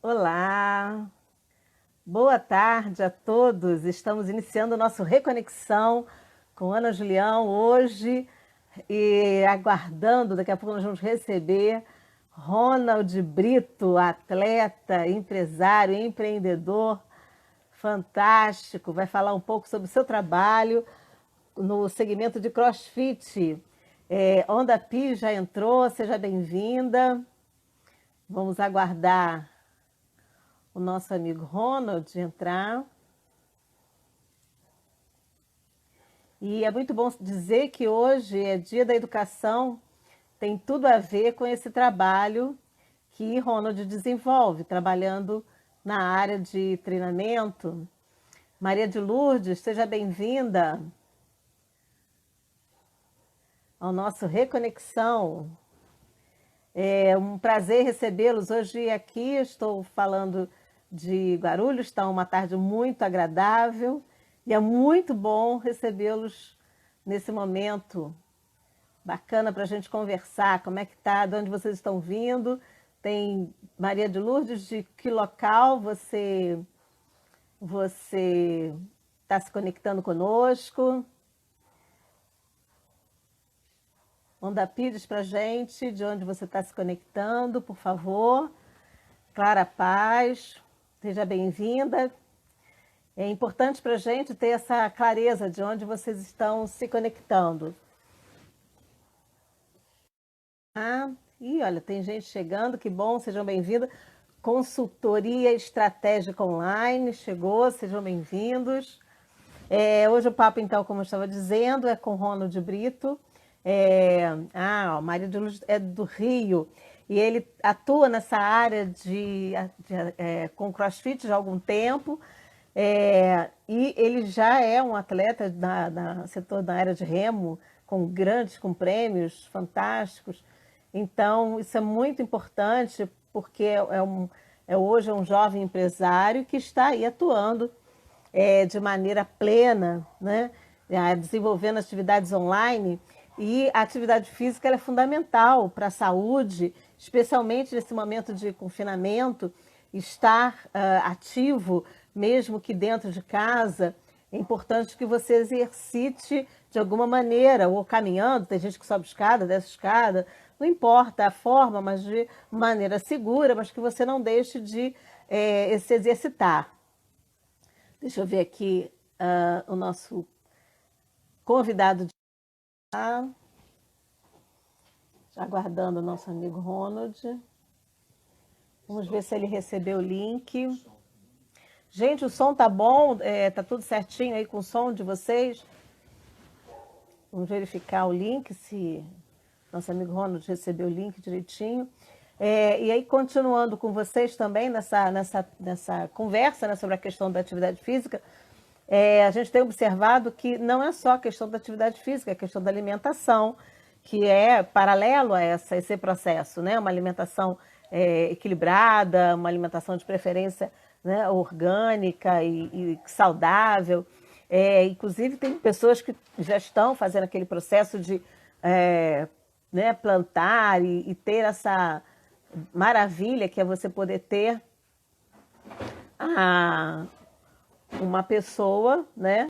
Olá, boa tarde a todos. Estamos iniciando o nosso Reconexão com Ana Julião hoje e aguardando, daqui a pouco nós vamos receber Ronald Brito, atleta, empresário, empreendedor, fantástico. Vai falar um pouco sobre o seu trabalho no segmento de CrossFit. Onda Pi já entrou, seja bem-vinda. Vamos aguardar o nosso amigo Ronald entrar. E é muito bom dizer que hoje é Dia da Educação, tem tudo a ver com esse trabalho que Ronald desenvolve, trabalhando na área de treinamento. Maria de Lourdes, seja bem-vinda ao nosso Reconexão. É um prazer recebê-los hoje aqui. Estou falando de Guarulhos, está uma tarde muito agradável e é muito bom recebê-los nesse momento bacana para a gente conversar. Como é que está? De onde vocês estão vindo? Tem Maria de Lourdes, de que local você está se conectando conosco? Manda Pires para a gente, de onde você está se conectando, por favor. Clara Paz, seja bem-vinda. É importante para a gente ter essa clareza de onde vocês estão se conectando. E olha, tem gente chegando, que bom, sejam bem-vindos. Consultoria Estratégica Online chegou, sejam bem-vindos. Hoje o papo, então, como eu estava dizendo, é com Ronald Brito. Maria de Luz é do Rio e ele atua nessa área com CrossFit já há algum tempo, e ele já é um atleta setor da área de remo com prêmios fantásticos. Então isso é muito importante porque hoje é um jovem empresário que está aí atuando de maneira plena, né? Desenvolvendo atividades online. E a atividade física ela é fundamental para a saúde, especialmente nesse momento de confinamento, estar ativo, mesmo que dentro de casa. É importante que você exercite de alguma maneira, ou caminhando, tem gente que sobe escada, desce escada, não importa a forma, mas de maneira segura, mas que você não deixe de se exercitar. Deixa eu ver aqui o nosso convidado de aguardando o nosso amigo Ronald. Vamos ver se ele recebeu o link. Gente, o som tá bom? Tá tudo certinho aí com o som de vocês? Vamos verificar o link, se nosso amigo Ronald recebeu o link direitinho. E aí, continuando com vocês também nessa conversa, né, sobre a questão da atividade física, a gente tem observado que não é só a questão da atividade física, é a questão da alimentação, que é paralelo a esse processo, né? Uma alimentação equilibrada, uma alimentação de preferência, né, orgânica e saudável. Inclusive, tem pessoas que já estão fazendo aquele processo de né, plantar e ter essa maravilha que é você poder ter uma pessoa, né,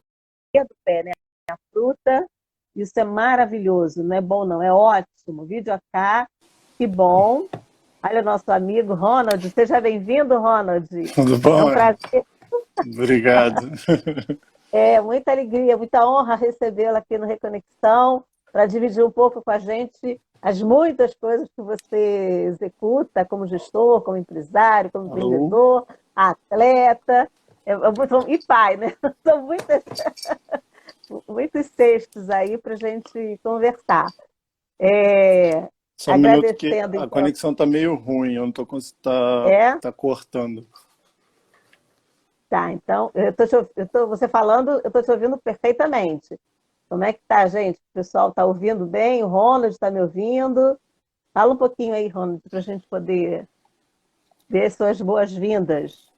do pé, né, a fruta. Isso é maravilhoso, não é bom não, é ótimo. Vídeo AK, que bom. Olha o nosso amigo Ronald, seja bem-vindo, Ronald. Tudo É bom, um prazer, Obrigado. muita alegria, muita honra recebê-la aqui no Reconexão, para dividir um pouco com a gente as muitas coisas que você executa como gestor, como empresário, como Alô? empreendedor, atleta, e pai, né? São muitos cestos aí para a gente conversar. Só um minuto que Agradecendo, a então. conexão tá meio ruim, eu não tô conseguindo, É? tá cortando. Tá, então, você falando, eu estou te ouvindo perfeitamente. Como é que tá, gente? O pessoal está ouvindo bem? O Ronald está me ouvindo? Fala um pouquinho aí, Ronald, para a gente poder ver suas boas-vindas.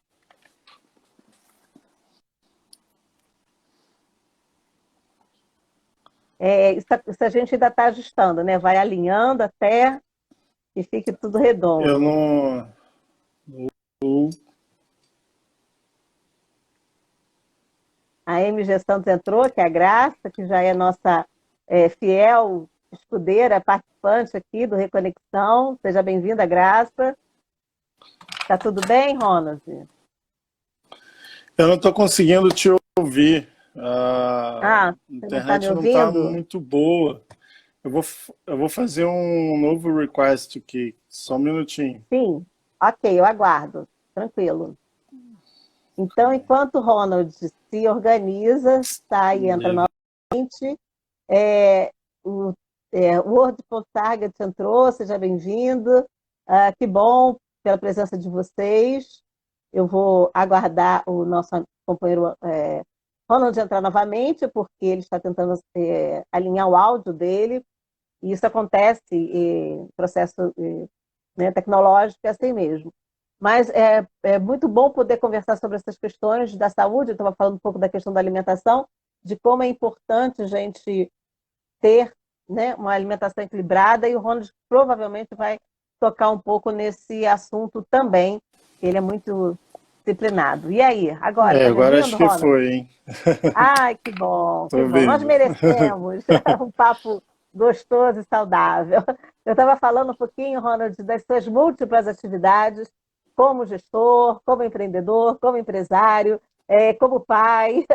Isso a gente ainda está ajustando, né? Vai alinhando até que fique tudo Eu redondo. não. A MG Santos entrou, que é a Graça, que já é nossa fiel escudeira, participante aqui do Reconexão. Seja bem-vinda, Graça. Tá tudo bem, Ronald? Eu não estou conseguindo te ouvir. Ah, A você não está me internet não está ouvindo? muito boa. Eu vou fazer um novo request aqui. Só um minutinho. Sim. Ok, eu aguardo. Tranquilo. Então, enquanto o Ronald se organiza, sai e entra Beleza. novamente, é, o Word Post Target entrou, seja bem-vindo. Que bom pela presença de vocês. Eu vou aguardar o nosso companheiro Ronald entrar novamente, porque ele está tentando alinhar o áudio dele, e isso acontece em processo né, tecnológico, é assim mesmo. Mas é muito bom poder conversar sobre essas questões da saúde. Eu estava falando um pouco da questão da alimentação, de como é importante a gente ter, né, uma alimentação equilibrada, e o Ronald provavelmente vai tocar um pouco nesse assunto também. Ele é muito disciplinado. E aí, agora, tá me Agora acho ouvindo, que Ronald? foi, hein? Ai, que bom, Tô que bom. Nós vendo. merecemos um papo gostoso e saudável. Eu estava falando um pouquinho, Ronald, das suas múltiplas atividades como gestor, como empreendedor, como empresário, como pai,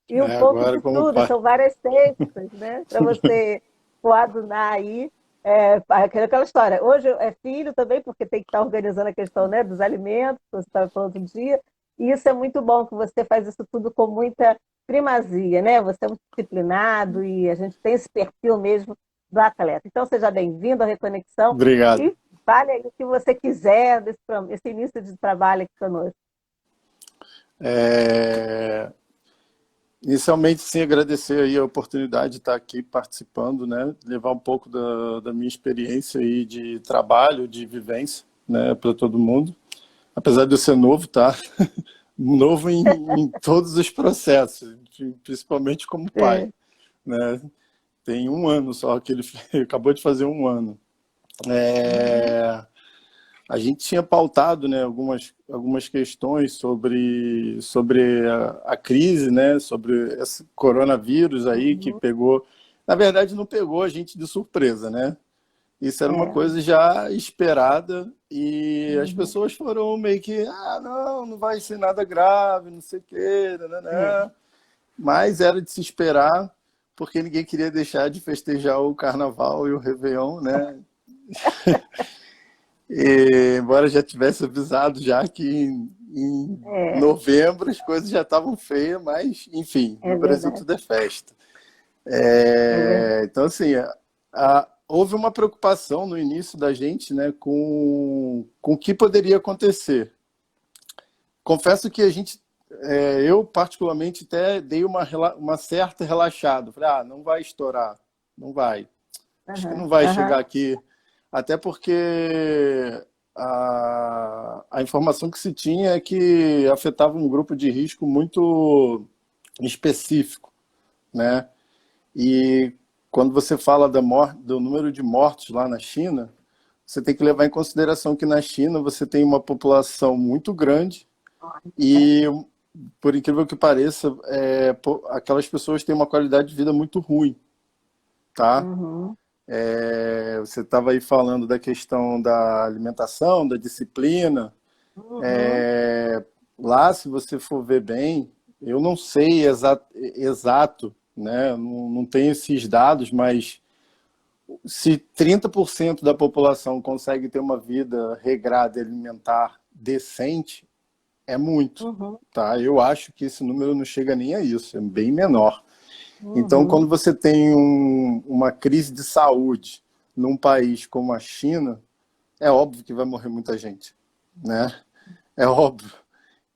e um pouco Agora de como tudo. pai. São várias cestas, né? Para você coadunar aí. Aquela história. Hoje é filho também, porque tem que estar organizando a questão, né, dos alimentos, que você estava falando outro dia. E isso é muito bom, que você faz isso tudo com muita primazia, né? Você é muito disciplinado e a gente tem esse perfil mesmo do atleta. Então, seja bem-vindo à Reconexão Obrigado. e fale aí o que você quiser desse início de trabalho aqui conosco. Inicialmente, sim, agradecer aí a oportunidade de estar aqui participando, né? Levar um pouco da minha experiência aí de trabalho, de vivência, né, para todo mundo. Apesar de eu ser novo, tá? Novo em todos os processos, principalmente como pai, É. né? Tem um ano só que ele acabou de fazer um ano. Uhum. A gente tinha pautado, né, algumas questões sobre a crise, né, sobre esse coronavírus aí que Uhum. pegou. Na verdade, não pegou a gente de surpresa, né? Isso era uma É. coisa já esperada e as Uhum. pessoas foram meio que, não, não vai ser nada grave, não sei o quê, É. nananã. Mas era de se esperar, porque ninguém queria deixar de festejar o Carnaval e o Réveillon, né? E, embora já tivesse avisado já que em É. novembro as coisas já estavam feias, mas, enfim, É no Brasil verdade. tudo é festa. É verdade. Então, assim, houve uma preocupação no início da gente, né, com o que poderia acontecer. Confesso que eu particularmente até dei uma certa relaxada. Falei, não vai estourar, não vai. Acho que Aham. não vai chegar Aham. aqui, até porque a informação que se tinha é que afetava um grupo de risco muito específico, né? E quando você fala do número de mortos lá na China, você tem que levar em consideração que na China você tem uma população muito grande É. e, por incrível que pareça, aquelas pessoas têm uma qualidade de vida muito ruim, tá? Uhum. Você estava aí falando da questão da alimentação, da disciplina. Uhum. Lá, se você for ver bem, eu não sei exato, né? Não tenho esses dados, mas se 30% da população consegue ter uma vida regrada e alimentar decente, é muito, Uhum. tá? Eu acho que esse número não chega nem a isso, é bem menor. Então, quando Uhum. você tem uma crise de saúde num país como a China, é óbvio que vai morrer muita gente, né? É óbvio.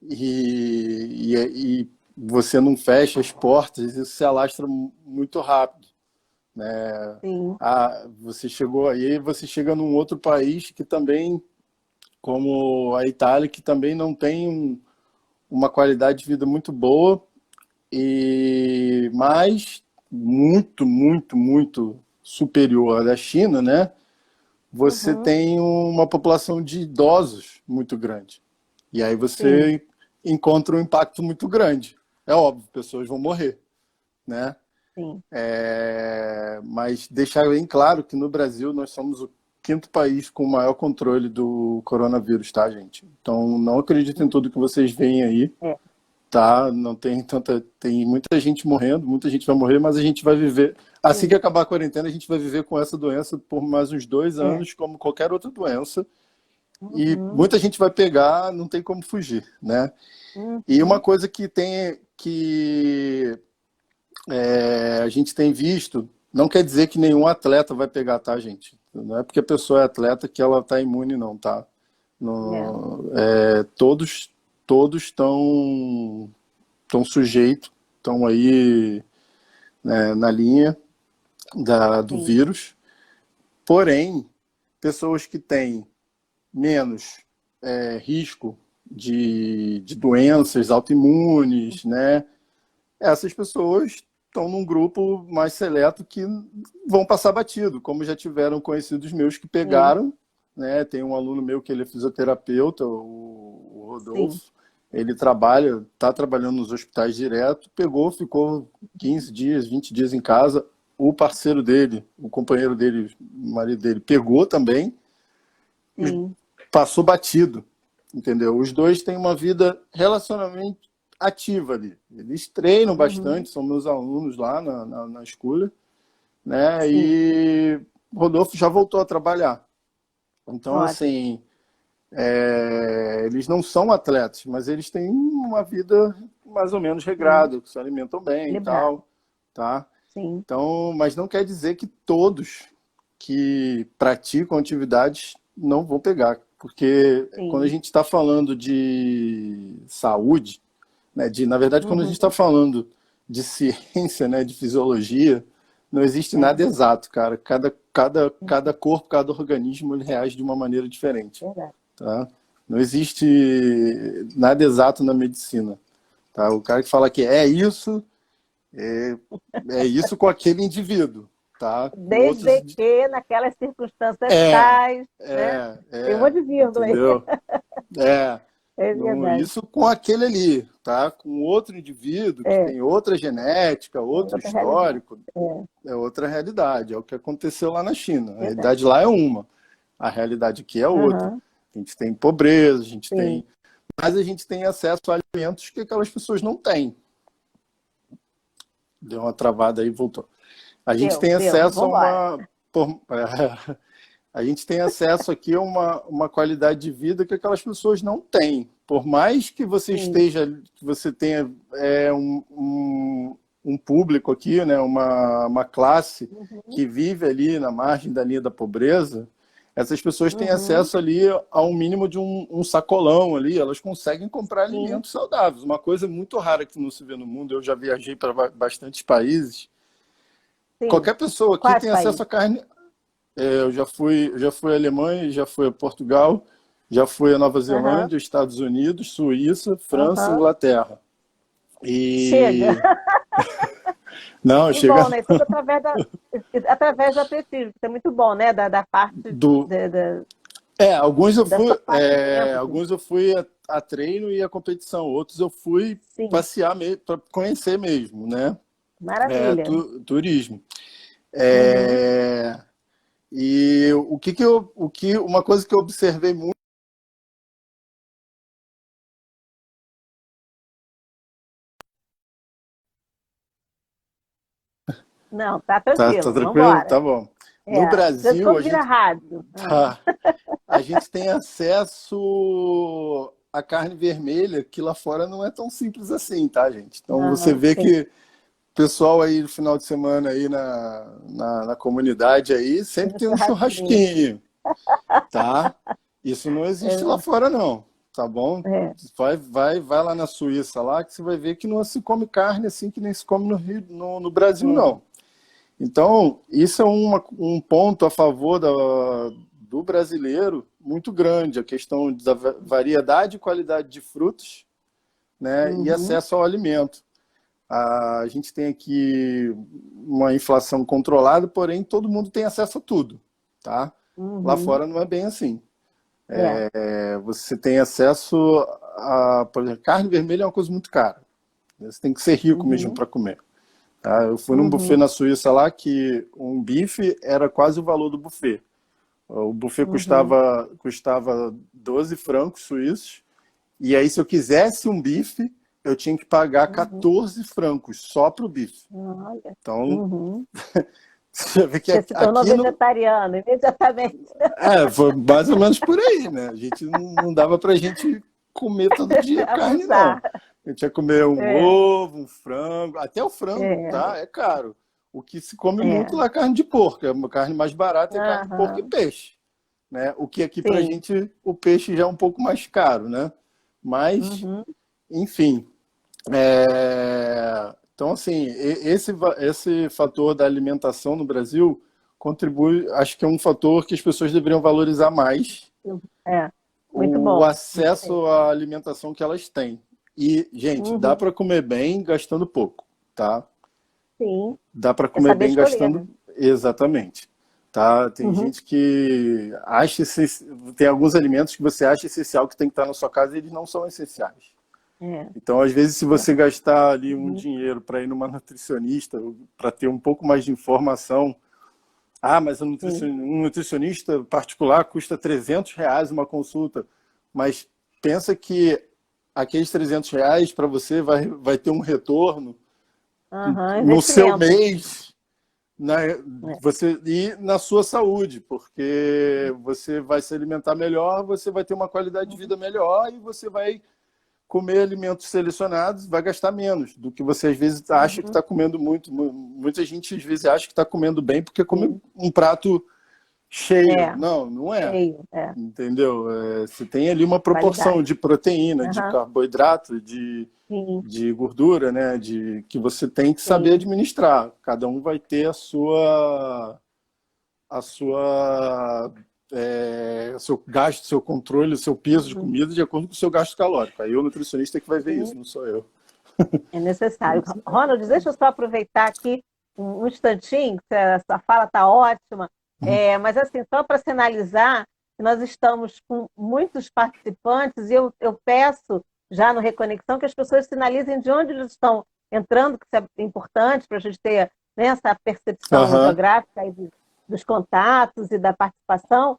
E você não fecha as portas, isso se alastra muito rápido, né? Sim. Você chegou aí, você chega num outro país que também, como a Itália, que também não tem uma qualidade de vida muito boa, mas muito, muito, muito superior à da China, né? Você Uhum. tem uma população de idosos muito grande. E aí Sim. você encontra um impacto muito grande. é óbvio, pessoas vão morrer, né? sim. Mas deixar bem claro que no Brasil nós somos o quinto país com o maior controle do coronavírus, tá, gente? Então não acreditem em tudo que vocês veem aí, É, tá? Não tem tanta, tem muita gente morrendo, muita gente vai morrer, mas a gente vai viver. Assim que sim. acabar a quarentena, a gente vai viver com essa doença por mais uns 2 anos, como qualquer outra doença. E Uhum, muita gente vai pegar, não tem como fugir, né? E uma uhum, coisa que a gente tem visto, não quer dizer que nenhum atleta vai pegar, tá, gente? Não é porque a pessoa é atleta que ela está imune, não, tá? é, Todos estão sujeitos, estão aí, né, na linha do sim. vírus. Porém, pessoas que têm menos risco de doenças autoimunes, né? Essas pessoas estão num grupo mais seleto que vão passar batido, como já tiveram conhecidos meus que Sim, pegaram, né? Tem um aluno meu que ele é fisioterapeuta, o sim. Rodolfo, ele está trabalhando nos hospitais direto, pegou, ficou 15 dias, 20 dias em casa. O parceiro dele, o companheiro dele, o marido dele, pegou também, Sim. passou batido, entendeu? Os dois têm uma vida relacionamento ativa ali. Eles treinam Uhum, bastante, são meus alunos lá na escola, né? sim. E o Rodolfo já voltou a trabalhar. Então, Ótimo. assim, eles não são atletas, mas eles têm uma vida mais ou menos Sim. regrada, se alimentam bem e Equilibrado. tal, tá? Sim, Então, mas não quer dizer que todos que praticam atividades não vão pegar, porque quando a sim. gente está falando de saúde, né, na verdade, quando a gente está Uhum, falando de ciência, né, de fisiologia, não existe é, nada exato, cara. Cada corpo, cada organismo, ele reage de uma maneira diferente, verdade. tá? Não existe nada exato na medicina, tá? O cara que fala que é isso, é isso com aquele indivíduo, tá? Com outros. Desde que naquelas circunstâncias É, tais, né? Tem um monte de vírgula aí. entendeu? É, É verdade. isso com aquele ali, tá? Com outro indivíduo que É, tem outra genética, é outro outra realidade. histórico, É, é outra realidade. É o que aconteceu lá na China. A verdade. realidade lá é uma, a realidade aqui é outra. Aham, A gente tem pobreza, a gente sim. tem. Mas a gente tem acesso a alimentos que aquelas pessoas não têm. Deu uma travada aí e voltou. A gente Deu, tem deu. acesso a Vambora. a gente tem acesso aqui a uma qualidade de vida que aquelas pessoas não têm. Por mais que você Sim. esteja, que você tenha um público aqui, né, uma classe Uhum, que vive ali na margem da linha da pobreza, essas pessoas têm uhum, acesso ali a um mínimo de um sacolão ali, elas conseguem comprar sim, alimentos saudáveis. Uma coisa muito rara que não se vê no mundo, eu já viajei para bastantes países. sim. Qualquer pessoa aqui Quais tem acesso países? a carne. Eu já fui à Alemanha, já fui a Portugal, já fui à Nova Aham, Zelândia, Estados Unidos, Suíça, França e aham. Inglaterra. Chega. E não, Que chega bom, né? Tudo através do atletismo. Isso é muito bom, né? Da parte do alguns eu da fui, sua parte dentro. a treino e a competição, outros eu fui Sim, passear para conhecer mesmo, né? maravilha. Turismo. Uhum. É, e uma coisa que eu observei muito. Não, tá Tá tranquilo. tranquilo? Vambora. Tá bom. No É, deixa eu Brasil, a ouvir a gente rádio. tá, a gente tem acesso à carne vermelha, que lá fora não é tão simples assim, tá, gente? Então você Ah, vê sim. que o pessoal aí no final de semana aí na comunidade aí Tem sempre um tem um churrasquinho. churrasquinho, tá? Isso não existe lá É, fora, não, tá bom? é. Vai lá na Suíça lá que você vai ver que não se come carne assim que nem se come no Rio, no Brasil, É. não. Então, isso é um ponto a favor do brasileiro muito grande, a questão da variedade e qualidade de frutos, né, e Uhum, acesso ao alimento. A gente tem aqui uma inflação controlada, porém todo mundo tem acesso a tudo, tá? Lá uhum. fora não é bem assim. É. Você tem acesso a, por exemplo, carne vermelha é uma coisa muito cara, Né? Você tem que ser rico mesmo Uhum. para comer. Tá? Eu fui num buffet Uhum. na Suíça lá que um bife era quase o valor do buffet. O buffet Uhum. custava 12 francos suíços. E aí, se eu quisesse um bife, eu tinha que pagar Uhum. 14 francos só para o bife. Olha. Então, Uhum. você vê que Você se tornou aqui no, vegetariano imediatamente. foi mais ou menos por aí, né? A gente não dava pra gente comer todo dia carne, não. Abusar. A gente ia comer um É, ovo, um frango, até o frango, é, tá? É caro. O que se come muito é. lá é carne de porco. A carne mais barata é carne de porco e Aham. peixe, né? O que aqui pra Sim. gente, o peixe já é um pouco mais caro, né? Mas, Uhum. enfim. Então, assim, esse fator da alimentação no Brasil contribui, acho que é um fator que as pessoas deveriam valorizar mais É, muito o bom. Gostei. acesso à alimentação que elas têm. E, gente, dá Uhum. para comer bem gastando pouco, tá? Sim. Dá para É comer saber bem escolher, gastando né? exatamente, tá? Tem Uhum. gente que tem alguns alimentos que você acha essencial que tem que estar na sua casa e eles não são essenciais. É, Então, às vezes, se é. você gastar ali um Uhum. dinheiro para ir numa nutricionista, para ter um pouco mais de informação, mas Sim. um nutricionista particular custa R$ 300 uma consulta, mas pensa que aqueles R$ 300 para você vai ter um retorno Aham, no seu investimento. mês, na, É. e na sua saúde, porque você vai se alimentar melhor, você vai ter uma qualidade de Uhum. vida melhor e você vai comer alimentos selecionados, vai gastar menos do que você às vezes acha que Uhum. está comendo muito. Muita gente às vezes acha que está comendo bem porque come Sim. um prato cheio. É, Não, não é. cheio. É, Entendeu? Você tem ali uma proporção qualidade. de proteína, de Aham. carboidrato, Sim, de gordura, né? Que você tem que saber sim. administrar. Cada um vai ter a sua seu gasto, seu controle, seu peso de Uhum. comida de acordo com o seu gasto calórico. Aí o nutricionista é que vai ver isso, Sim. não sou eu. É necessário. Ronald, deixa eu só aproveitar aqui um instantinho, que a sua fala está ótima, mas assim, só para sinalizar, nós estamos com muitos participantes e eu peço, já no Reconexão, que as pessoas sinalizem de onde eles estão entrando, que isso é importante para a gente ter, né, essa percepção Aham. geográfica aí dos contatos e da participação,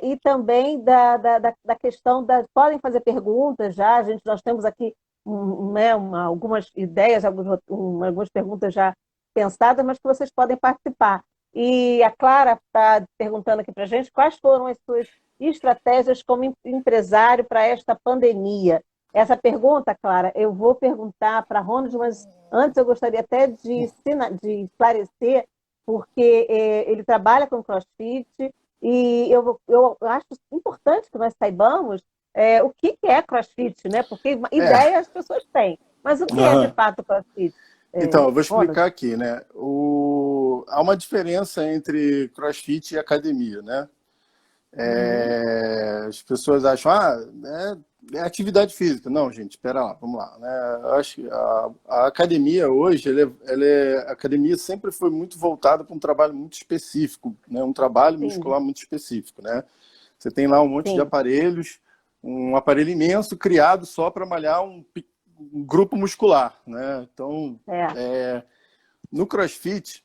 e também da questão podem fazer perguntas já, nós temos aqui né, algumas ideias, algumas perguntas já pensadas, mas que vocês podem participar. E a Clara está perguntando aqui para a gente quais foram as suas estratégias como empresário para esta pandemia. Essa pergunta, Clara, eu vou perguntar para a Ronald, mas antes eu gostaria até de esclarecer, porque ele trabalha com CrossFit e eu acho importante que nós saibamos o que é CrossFit, né? Porque É. ideia as pessoas têm, mas o que é de Aham. fato CrossFit, Então, eu vou Ronald? explicar aqui, né? Há uma diferença entre CrossFit e academia, né? Uhum, As pessoas acham, é atividade física. Não, gente, espera lá, vamos lá. Né? Eu acho que a academia hoje, a academia sempre foi muito voltada para um trabalho muito específico, né? Um trabalho sim, muscular muito específico, né? Você tem lá um monte de sim, aparelhos, um aparelho imenso criado só para malhar um grupo muscular, né? Então, é. no CrossFit,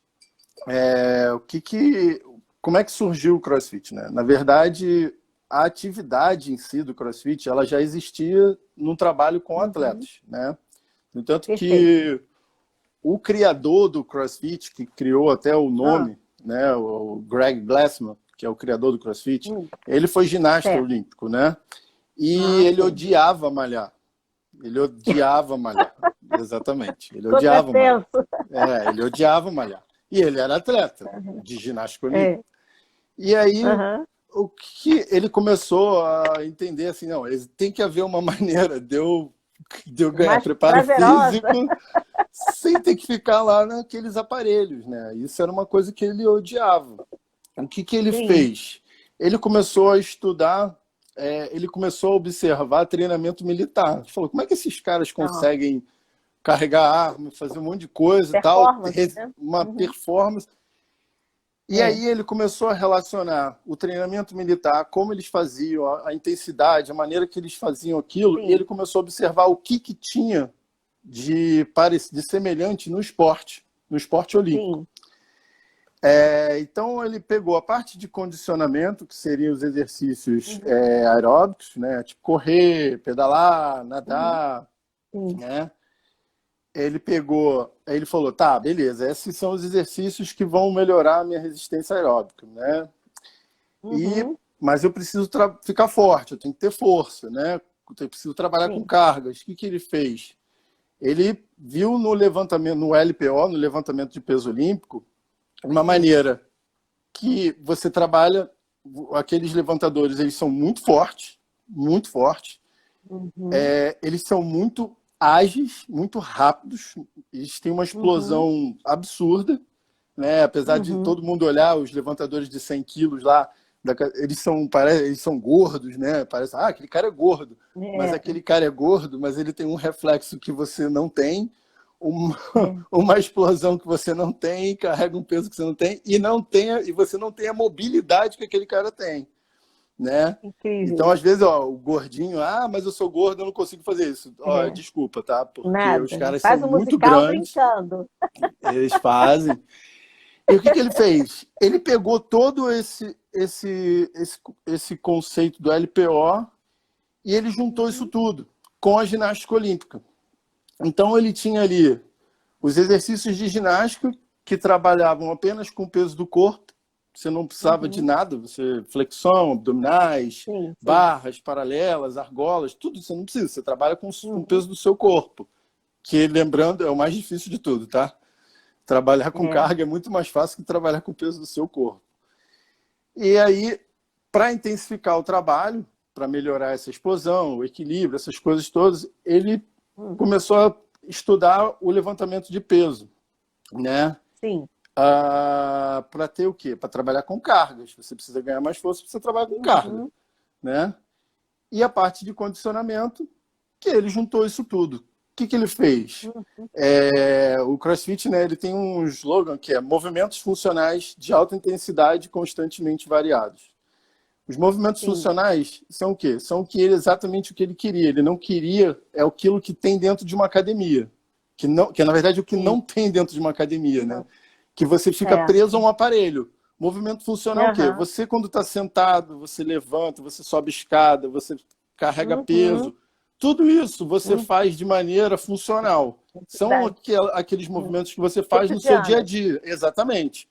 o como é que surgiu o CrossFit, né? Na verdade, a atividade em si do CrossFit, ela já existia no trabalho com Uhum, atletas, né? No entanto perfeito. que o criador do CrossFit, que criou até o Ah, nome, né, o Greg Glassman, que é o criador do CrossFit, hum, ele foi ginasta certo. olímpico, né? E Ah, ele sim. odiava malhar. Ele odiava malhar. Exatamente. Ele Ficou até odiava malhar. tenso. Ele odiava malhar. E ele era atleta de ginástica olímpica. É. E aí, Aham. o que ele começou a entender assim, não, tem que haver uma maneira de eu ganhar Mais preparo prazerosa. físico sem ter que ficar lá naqueles aparelhos, né? Isso era uma coisa que ele odiava. O que ele Sim. fez? Ele começou a estudar, ele começou a observar treinamento militar. Ele falou, como é que esses caras Ah, conseguem carregar arma, fazer um monte de coisa e tal, performance, né? uma Uhum. performance. E É. aí ele começou a relacionar o treinamento militar, como eles faziam, a intensidade, a maneira que eles faziam aquilo, e Sim. ele começou a observar o que tinha de semelhante no esporte olímpico. Sim. Então, ele pegou a parte de condicionamento, que seriam os exercícios aeróbicos, né? Tipo correr, pedalar, nadar, Sim. né? Ele falou, tá, beleza, esses são os exercícios que vão melhorar a minha resistência aeróbica, né? Mas eu preciso ficar forte, eu tenho que ter força, né? Eu preciso trabalhar com cargas. O que ele fez? Ele viu no levantamento, no LPO, no levantamento de peso olímpico, uma maneira que você trabalha, aqueles levantadores, eles são muito fortes, eles são muito ágeis, muito rápidos, eles têm uma explosão absurda, né? Apesar de todo mundo olhar os levantadores de 100 quilos lá, eles são gordos, né? Parece, aquele cara é gordo. Mas aquele cara é gordo, mas ele tem um reflexo que você não tem, uma explosão que você não tem, carrega um peso que você não tem, e você não tem a mobilidade que aquele cara tem, né? Incrível. Então, às vezes, o gordinho, mas eu sou gordo, eu não consigo fazer isso. Desculpa, tá? Porque os caras Faz são um muito musical grandes. brincando. Eles fazem. E o que ele fez? Ele pegou todo esse conceito do LPO e ele juntou isso tudo com a ginástica olímpica. Então, ele tinha ali os exercícios de ginástica que trabalhavam apenas com o peso do corpo. Você não precisava de nada, flexão, abdominais, barras paralelas, argolas, tudo você não precisa. Você trabalha com o peso do seu corpo, que, lembrando, é o mais difícil de tudo, tá? Trabalhar com carga é muito mais fácil que trabalhar com o peso do seu corpo. E aí, para intensificar o trabalho, para melhorar essa explosão, o equilíbrio, essas coisas todas, ele começou a estudar o levantamento de peso, né? Sim. Para ter o quê? Para trabalhar com cargas. Você precisa ganhar mais força, você trabalha com carga, né? E a parte de condicionamento, que ele juntou isso tudo. O que ele fez? O CrossFit, né, ele tem um slogan que é movimentos funcionais de alta intensidade constantemente variados. Os movimentos funcionais são o quê? São exatamente o que ele queria. Ele não queria aquilo que tem dentro de uma academia. Que na verdade, o que não tem dentro de uma academia, né? Que você fica preso a um aparelho. Movimento funcional é o quê? Você, quando está sentado, você levanta, você sobe escada, você carrega peso. Tudo isso você faz de maneira funcional. São aqueles movimentos que você faz no seu dia a dia. Exatamente.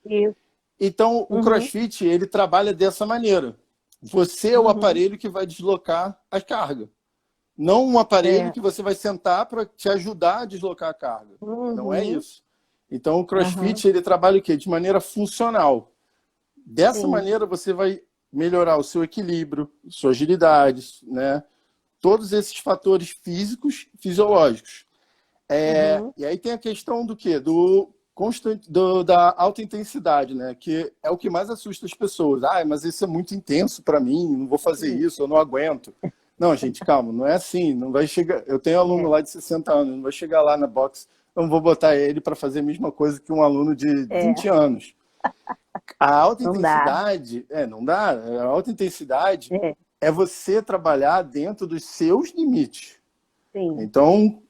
Então, o CrossFit, ele trabalha dessa maneira. Você é o aparelho que vai deslocar a carga. Não um aparelho que você vai sentar para te ajudar a deslocar a carga. Não é isso. Então, o CrossFit, ele trabalha o quê? De maneira funcional. Dessa maneira, você vai melhorar o seu equilíbrio, sua agilidade, né? Todos esses fatores físicos, fisiológicos. E aí tem a questão do quê? Da alta intensidade, né? Que é o que mais assusta as pessoas. Mas isso é muito intenso para mim, não vou fazer isso, eu não aguento. Não, gente, calma, não é assim. Não vai chegar. Eu tenho um aluno lá de 60 anos, não vai chegar lá na box, não vou botar ele para fazer a mesma coisa que um aluno de 20 anos. A alta intensidade, não dá. A alta intensidade é você trabalhar dentro dos seus limites. Então,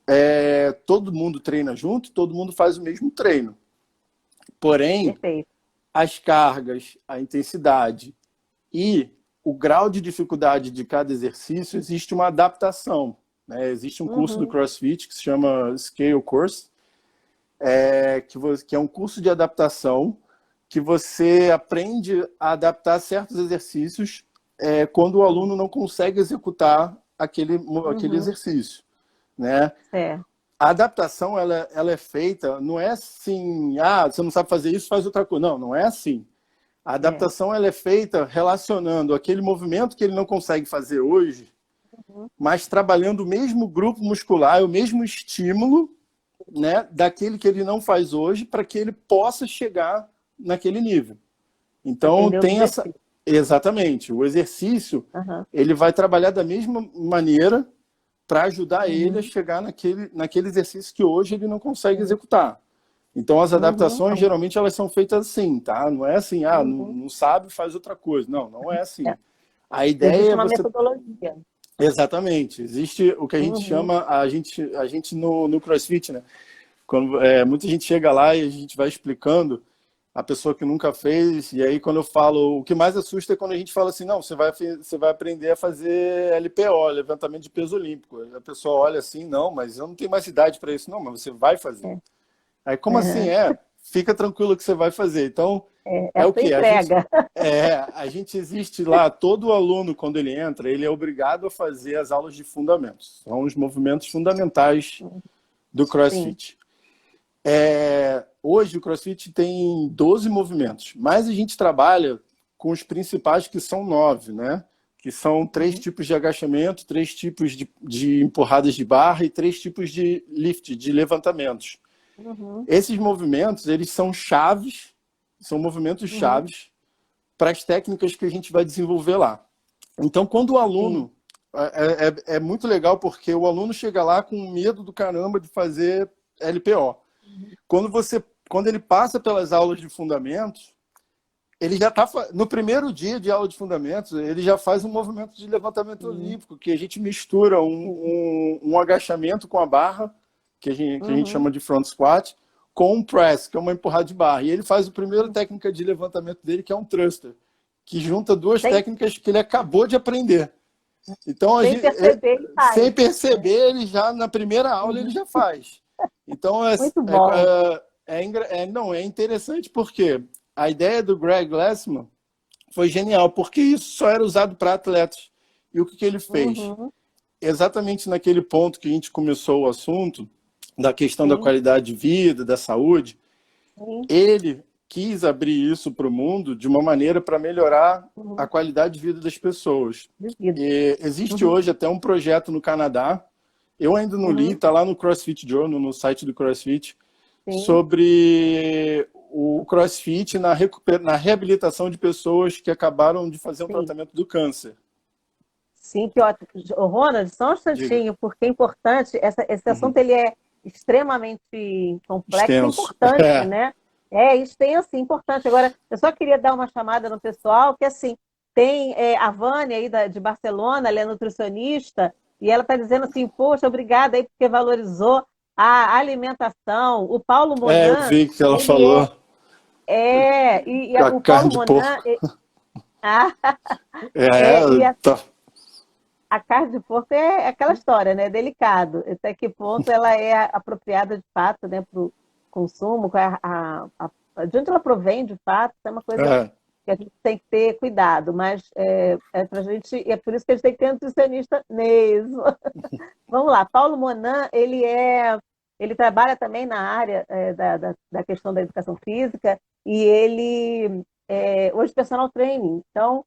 todo mundo treina junto, todo mundo faz o mesmo treino. Porém, as cargas, a intensidade e o grau de dificuldade de cada exercício, existe uma adaptação, né? Existe um curso do CrossFit que se chama Scale Course, que é um curso de adaptação que você aprende a adaptar certos exercícios quando o aluno não consegue executar aquele exercício, né? A adaptação ela é feita, não é assim, você não sabe fazer isso, faz outra coisa. Não é assim. A adaptação ela é feita relacionando aquele movimento que ele não consegue fazer hoje, mas trabalhando o mesmo grupo muscular, o mesmo estímulo, né, daquele que ele não faz hoje, para que ele possa chegar naquele nível. Então, tem essa... Exatamente. O exercício, ele vai trabalhar da mesma maneira para ajudar ele a chegar naquele exercício que hoje ele não consegue executar. Então, as adaptações, geralmente, elas são feitas assim, tá? Não é assim, não sabe, faz outra coisa. Não é assim. A ideia Existe é uma você... metodologia. Exatamente. Existe o que a gente Uhum, chama, a gente no CrossFit, né? Quando muita gente chega lá e a gente vai explicando, a pessoa que nunca fez, e aí quando eu falo, o que mais assusta é quando a gente fala assim, não, você vai aprender a fazer LPO, levantamento de peso olímpico. A pessoa olha assim, não, mas eu não tenho mais idade para isso, não, mas você vai fazer. é, Aí, como assim uhum. é? Fica tranquilo que você vai fazer. Então, É é a o sua quê? entrega. A gente existe lá, todo aluno, quando ele entra, ele é obrigado a fazer as aulas de fundamentos. São os movimentos fundamentais do Sim. CrossFit. Hoje o CrossFit tem 12 movimentos, mas a gente trabalha com os principais que são 9, né? Que são três Uhum, tipos de agachamento, três tipos de empurradas de barra e três tipos de lift, de levantamentos. uhum, Esses movimentos, eles são chaves, são movimentos uhum. chaves para as técnicas que a gente vai desenvolver lá. Então, quando o Sim. aluno. É muito legal porque o aluno chega lá com medo do caramba de fazer LPO. Uhum, Quando ele passa pelas aulas de fundamentos, ele já está no primeiro dia de aula de fundamentos, ele já faz um movimento de levantamento sim, olímpico, que a gente mistura sim. um agachamento com a barra, que a gente Uhum. chama de front squat, com um press, que é uma empurrada de barra. E ele faz a primeira técnica de levantamento dele, que é um thruster, que junta duas Sem, técnicas que ele acabou de aprender. Então, sem perceber, ele sem faz. perceber, ele já na primeira aula ele Uhum. já faz. Então Muito bom. não, é interessante porque a ideia do Greg Glassman foi genial, porque isso só era usado para atletas. E o que ele fez? Uhum. Exatamente naquele ponto que a gente começou o assunto, da questão da Sim, qualidade de vida, da saúde, sim. ele quis abrir isso para o mundo de uma maneira para melhorar a Uhum. qualidade de vida das pessoas. Duvido. E existe Uhum. hoje até um projeto no Canadá, eu ainda não li, Uhum. está lá no CrossFit Journal, no site do CrossFit, Sim, sobre o CrossFit na reabilitação de pessoas que acabaram de fazer um sim. tratamento do câncer. Sim, que ó, ô, Ronald, só um Diga. instantinho, porque é importante, esse Uhum. assunto ele é extremamente complexo e Extenso. importante, né? É extenso e importante. Agora, eu só queria dar uma chamada no pessoal, que assim, tem a Vânia aí de Barcelona, ela é nutricionista, e ela está dizendo assim, poxa, obrigada aí porque valorizou a alimentação. O Paulo Eu Monan, vi que ela ele falou a o carne Paulo de Monan, porco. ah, É, e tá. a carne de porco é aquela história, né? É delicado. Até que ponto ela é apropriada de fato, né, para o consumo, de onde ela provém de fato, é uma coisa É. que a gente tem que ter cuidado, mas pra gente, é por isso que a gente tem que ter um nutricionista mesmo. Vamos lá, Paulo Monan, ele trabalha também na área da questão da educação física e ele hoje é personal training. Então,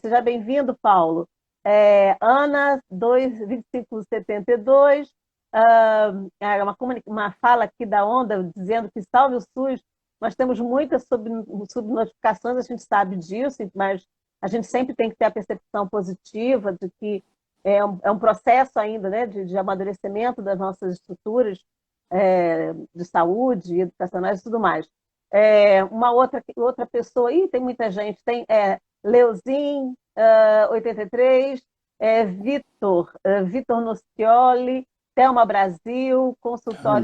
seja bem-vindo, Paulo. Ana 22572, uma fala aqui da Onda dizendo que salve o SUS, nós temos muitas subnotificações, a gente sabe disso, mas a gente sempre tem que ter a percepção positiva de que é um processo ainda, né, de amadurecimento das nossas estruturas de saúde, educacionais e tudo mais. Uma outra pessoa, aí tem muita gente, tem Leozin, 83, Vitor Nocioli, Thelma Brasil, consultora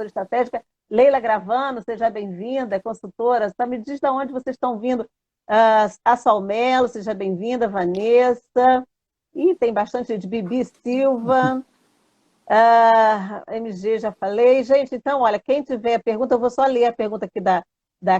estratégica, Leila Gravano, seja bem-vinda, é consultora. Me diz de onde vocês estão vindo. A Salmelo, seja bem-vinda, Vanessa. E tem bastante gente, Bibi Silva, MG, já falei. Gente, então, olha, quem tiver pergunta, eu vou só ler a pergunta aqui da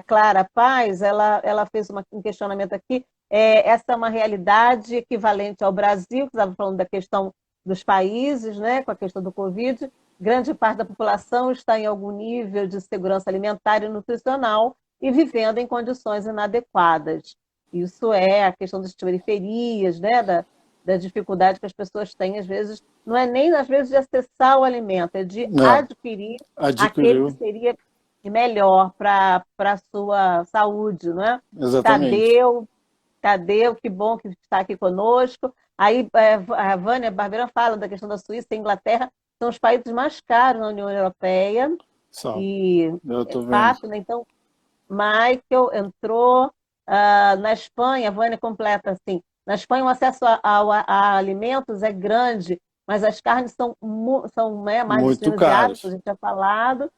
Clara Paz, ela fez um questionamento aqui. Essa é uma realidade equivalente ao Brasil, que estava falando da questão dos países, né, com a questão do Covid. Grande parte da população está em algum nível de segurança alimentar e nutricional e vivendo em condições inadequadas. Isso é a questão das periferias, né, da dificuldade que as pessoas têm, às vezes, não é nem às vezes de acessar o alimento, é de É, adquirir aquele que adquiriu. seria melhor para a sua saúde, não é? Exatamente. Tadeu, Tadeu, que bom que está aqui conosco. Aí a Vânia Barbeira fala da questão da Suíça e Inglaterra, são os países mais caros na União Europeia, Só. e Eu é tô vendo. fato, né? Então, Michael entrou na Espanha, a Vânia completa assim, Na Espanha, o acesso a alimentos é grande, mas as carnes são, né, mais Muito industrializadas, como caras. a gente tinha falado.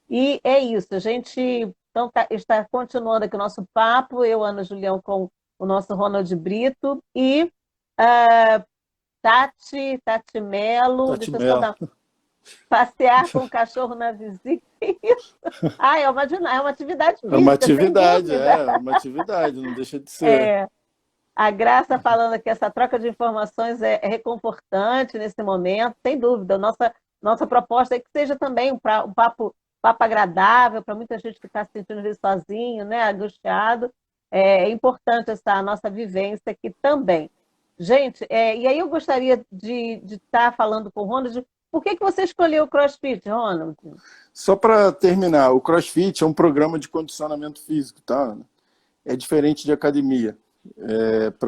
E é isso, a gente então, está continuando aqui o nosso papo, eu, Ana Julião, com o nosso Ronald Brito e ah, Tati Melo, deixa eu só Tatimel. dar, passear com o cachorro na vizinha. Ah, é uma atividade física, sem dúvida. É uma atividade, não deixa de ser. É, a Graça falando que essa troca de informações é reconfortante nesse momento, sem dúvida. Nossa proposta é que seja também um papo agradável para muita gente que está se sentindo às vezes sozinho, né, angustiado. É importante essa nossa vivência aqui também. Gente, e aí eu gostaria de estar falando com o Ronald. Por que você escolheu o CrossFit, Ronald? Só para terminar, o CrossFit é um programa de condicionamento físico, tá, Ana? É diferente de academia.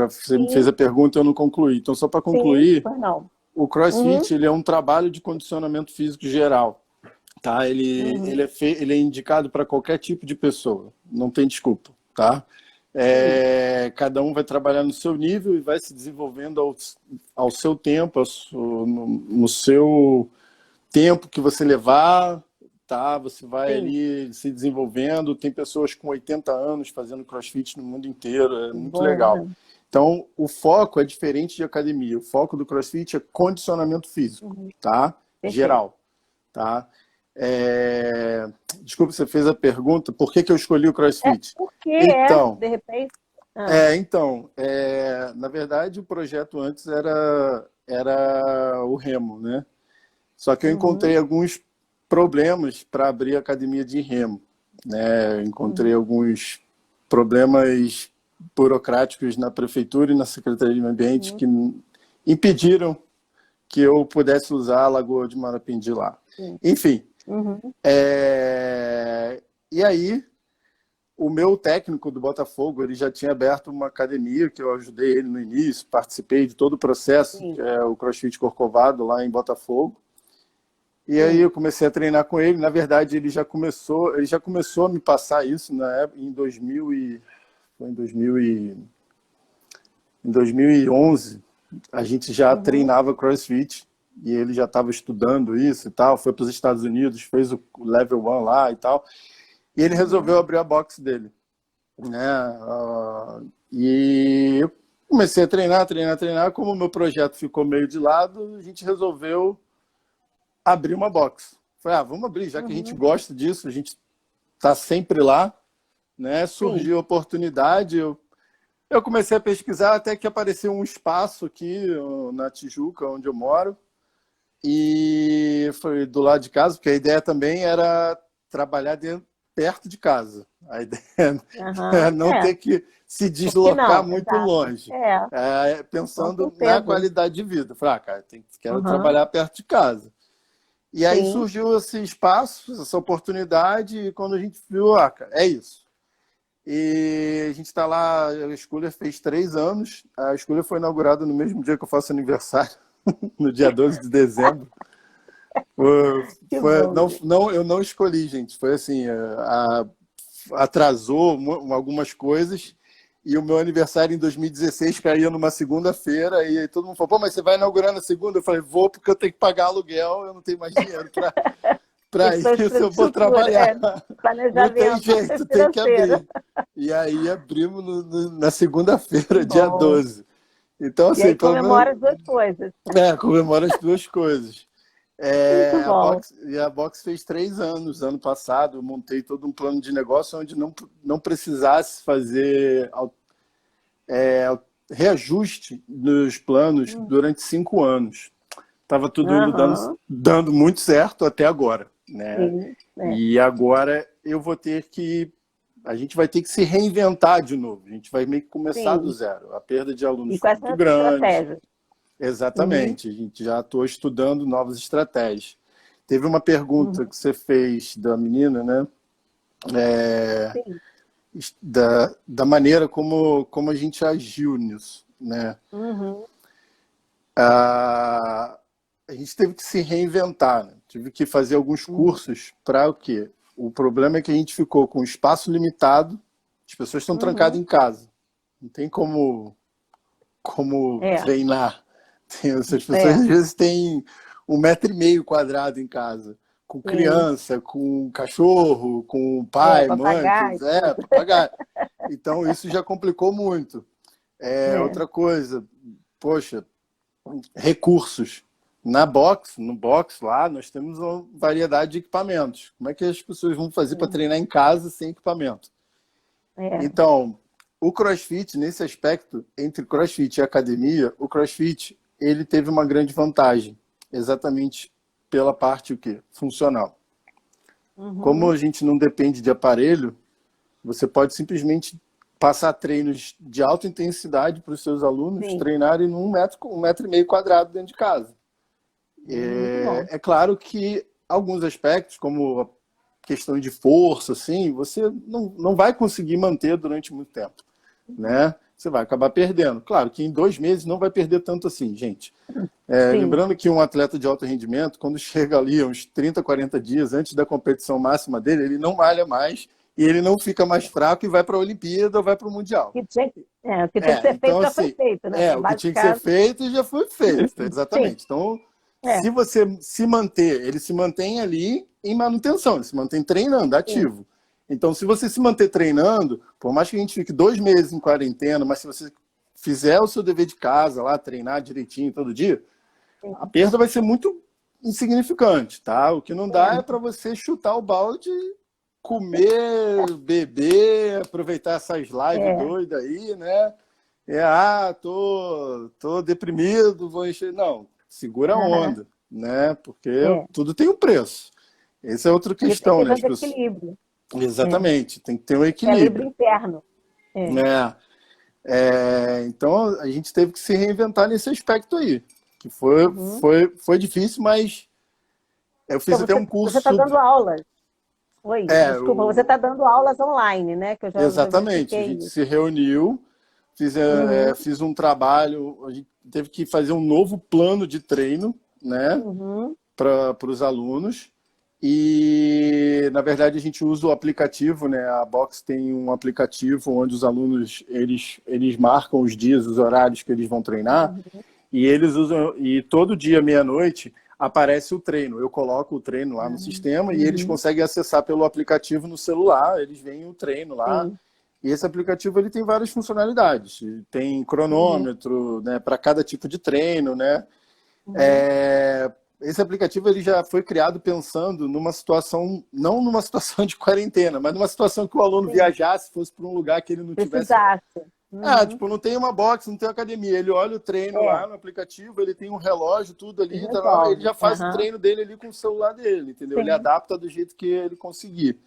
Você me fez Sim, a pergunta e eu não concluí. Então, só para sim, concluir, pois não. o Uhum, CrossFit ele é um trabalho de condicionamento físico geral. Tá? uhum, Ele é indicado para qualquer tipo de pessoa, não tem desculpa, tá? sim, Cada um vai trabalhar no seu nível e vai se desenvolvendo ao seu tempo, no seu tempo que você levar, tá? Você vai sim. ali se desenvolvendo. Tem pessoas com 80 anos fazendo CrossFit no mundo inteiro, é muito Bom, legal. né? Então, o foco é diferente de academia. O foco do CrossFit é condicionamento físico, Uhum, tá? perfeito. Geral, tá? É... Desculpa, você fez a pergunta, por que que eu escolhi o CrossFit? Porque Então, de repente. Ah, na verdade o projeto antes era o remo, né? Só que eu encontrei uhum, alguns problemas para abrir a academia de remo, né? Eu encontrei uhum, alguns problemas burocráticos na prefeitura e na Secretaria de Meio Ambiente uhum, que impediram que eu pudesse usar a Lagoa de Marapindi lá. sim, Enfim, uhum, e aí o meu técnico do Botafogo, ele já tinha aberto uma academia que eu ajudei ele no início, participei de todo o processo, sim, que é o CrossFit Corcovado lá em Botafogo. E aí sim, eu comecei a treinar com ele. Na verdade, ele já começou a me passar isso na época, em 2000 e, foi em 2011. A gente já uhum, treinava CrossFit e ele já estava estudando isso e tal. Foi para os Estados Unidos, fez o Level 1 lá e tal. E ele uhum, resolveu abrir a box dele, né? E eu comecei a treinar. Como o meu projeto ficou meio de lado, a gente resolveu abrir uma box. Falei, vamos abrir, já que a gente uhum, gosta disso, a gente está sempre lá, né? sim, Surgiu a oportunidade, eu comecei a pesquisar até que apareceu um espaço aqui na Tijuca, onde eu moro, e foi do lado de casa, porque a ideia também era trabalhar perto de casa. A ideia é aham, não ter que se por que deslocar não? muito Exato. longe, Com pensando na certeza. qualidade de vida. Falei, cara, quero Aham, trabalhar perto de casa. E aí sim, surgiu esse espaço, essa oportunidade, e quando a gente viu, cara, é isso. E a gente está lá, a Schooler fez 3 anos, a Schooler foi inaugurada no mesmo dia que eu faço aniversário, no dia 12 de dezembro. que bom, gente. Eu não escolhi, gente. Foi assim, atrasou algumas coisas. E o meu aniversário em 2016 caía numa segunda-feira. E aí todo mundo falou: pô, mas você vai inaugurar na segunda? Eu falei: vou, porque eu tenho que pagar aluguel. Eu não tenho mais dinheiro para Questão de isso. Eu vou estrutura, trabalhar. Não tem planejamento jeito, tem que financeiro. abrir. E aí abrimos na Que segunda-feira, dia bom. 12. Então, E assim, aí pelo comemora menos as duas coisas. comemora as duas coisas. Muito bom. A Box fez 3 anos, ano passado. Eu montei todo um plano de negócio onde não precisasse fazer reajuste nos planos Hum, durante 5 anos. Estava tudo indo aham, dando muito certo até agora, né? sim, E agora a gente vai ter que se reinventar de novo. A gente vai meio que começar do sim. zero. A perda de alunos E com foi muito essa grande. estratégia. Uhum, Exatamente. A gente já estou estudando novas estratégias. Teve uma uhum, pergunta que você fez da menina, né? sim. Da maneira como a gente agiu nisso, né? Uhum, A, a gente teve que se reinventar, né? Tive que fazer alguns uhum, cursos para o quê? O problema é que a gente ficou com espaço limitado, as pessoas estão trancadas uhum, em casa. Não tem como como É, treinar. Essas pessoas é, às vezes têm 1,5 m quadrado em casa, com sim. criança, com cachorro, com É, pai, mãe, papagaio, tudo. papagaio. Então isso já complicou muito. É. Outra coisa, poxa, recursos. No box lá, nós temos uma variedade de equipamentos. Como é que as pessoas vão fazer para Sim. treinar em casa sem equipamento? É. Então, o CrossFit, nesse aspecto, entre CrossFit e academia, o CrossFit ele teve uma grande vantagem, exatamente pela parte o quê? Funcional. Como Uhum. a gente não depende de aparelho, você pode simplesmente passar treinos de alta intensidade para os seus alunos Sim. treinarem num 1,5 m quadrado dentro de casa. Muito bom. É claro que alguns aspectos, como a questão de força, assim, você não vai conseguir manter durante muito tempo, né? Você vai acabar perdendo. Claro que em 2 meses não vai perder tanto assim, gente. Sim. Lembrando que um atleta de alto rendimento, quando chega ali uns 30, 40 dias antes da competição máxima dele, ele não malha mais e ele não fica mais fraco e vai para a Olimpíada ou vai para o Mundial. O que tinha que ser feito Então já foi assim, feito, né? o que tinha que ser Basicamente, feito já foi feito, sim. exatamente. Então, É, se você se manter, ele se mantém ali em manutenção, ele se mantém treinando, sim. ativo. Então, se você se manter treinando, por mais que a gente fique 2 meses em quarentena, mas se você fizer o seu dever de casa lá, treinar direitinho todo dia, a Sim. perda vai ser muito insignificante, tá? O que não dá é É. para você chutar o balde, comer, beber, aproveitar essas lives É. doidas aí, né? Tô deprimido, vou encher. Não, segura a Aham. onda, né? Porque É. tudo tem um preço. Essa é outra Ele tem questão, que né? haver um equilíbrio. É. Exatamente, tem que ter um Equilíbrio equilíbrio, interno. É. né? Então a gente teve que se reinventar nesse aspecto aí, que Uhum. foi difícil, mas eu Então, fiz até um você está curso. dando aulas. Oi, É, desculpa, você está dando aulas online, né? Que eu já exatamente, a verifiquei gente isso. se reuniu, Uhum. fiz um trabalho, a gente teve que fazer um novo plano de treino, né, Uhum. para os alunos. E, na verdade, a gente usa o aplicativo, né? A Box tem um aplicativo onde os alunos eles marcam os dias, os horários que eles vão treinar, Uhum. e eles usam, e todo dia, meia-noite, aparece o treino. Eu coloco o treino lá no sistema e eles Uhum. conseguem acessar pelo aplicativo no celular, eles veem o treino lá. Sim. E esse aplicativo ele tem várias funcionalidades. Tem Uhum. cronômetro, né, para cada tipo de treino, né? Uhum. É, esse aplicativo ele já foi criado pensando numa situação, não numa situação de quarentena, mas numa situação que o aluno Sim. viajasse, fosse para um lugar que ele não tivesse. Precisasse. Uhum. Tipo, não tem uma box, não tem academia. Ele olha o treino É, lá no aplicativo, ele tem um relógio, tudo e ali, tá lá, ele resolve. já faz o Aham. treino dele ali com o celular dele, entendeu? Ele Sim, adapta do jeito que ele conseguir.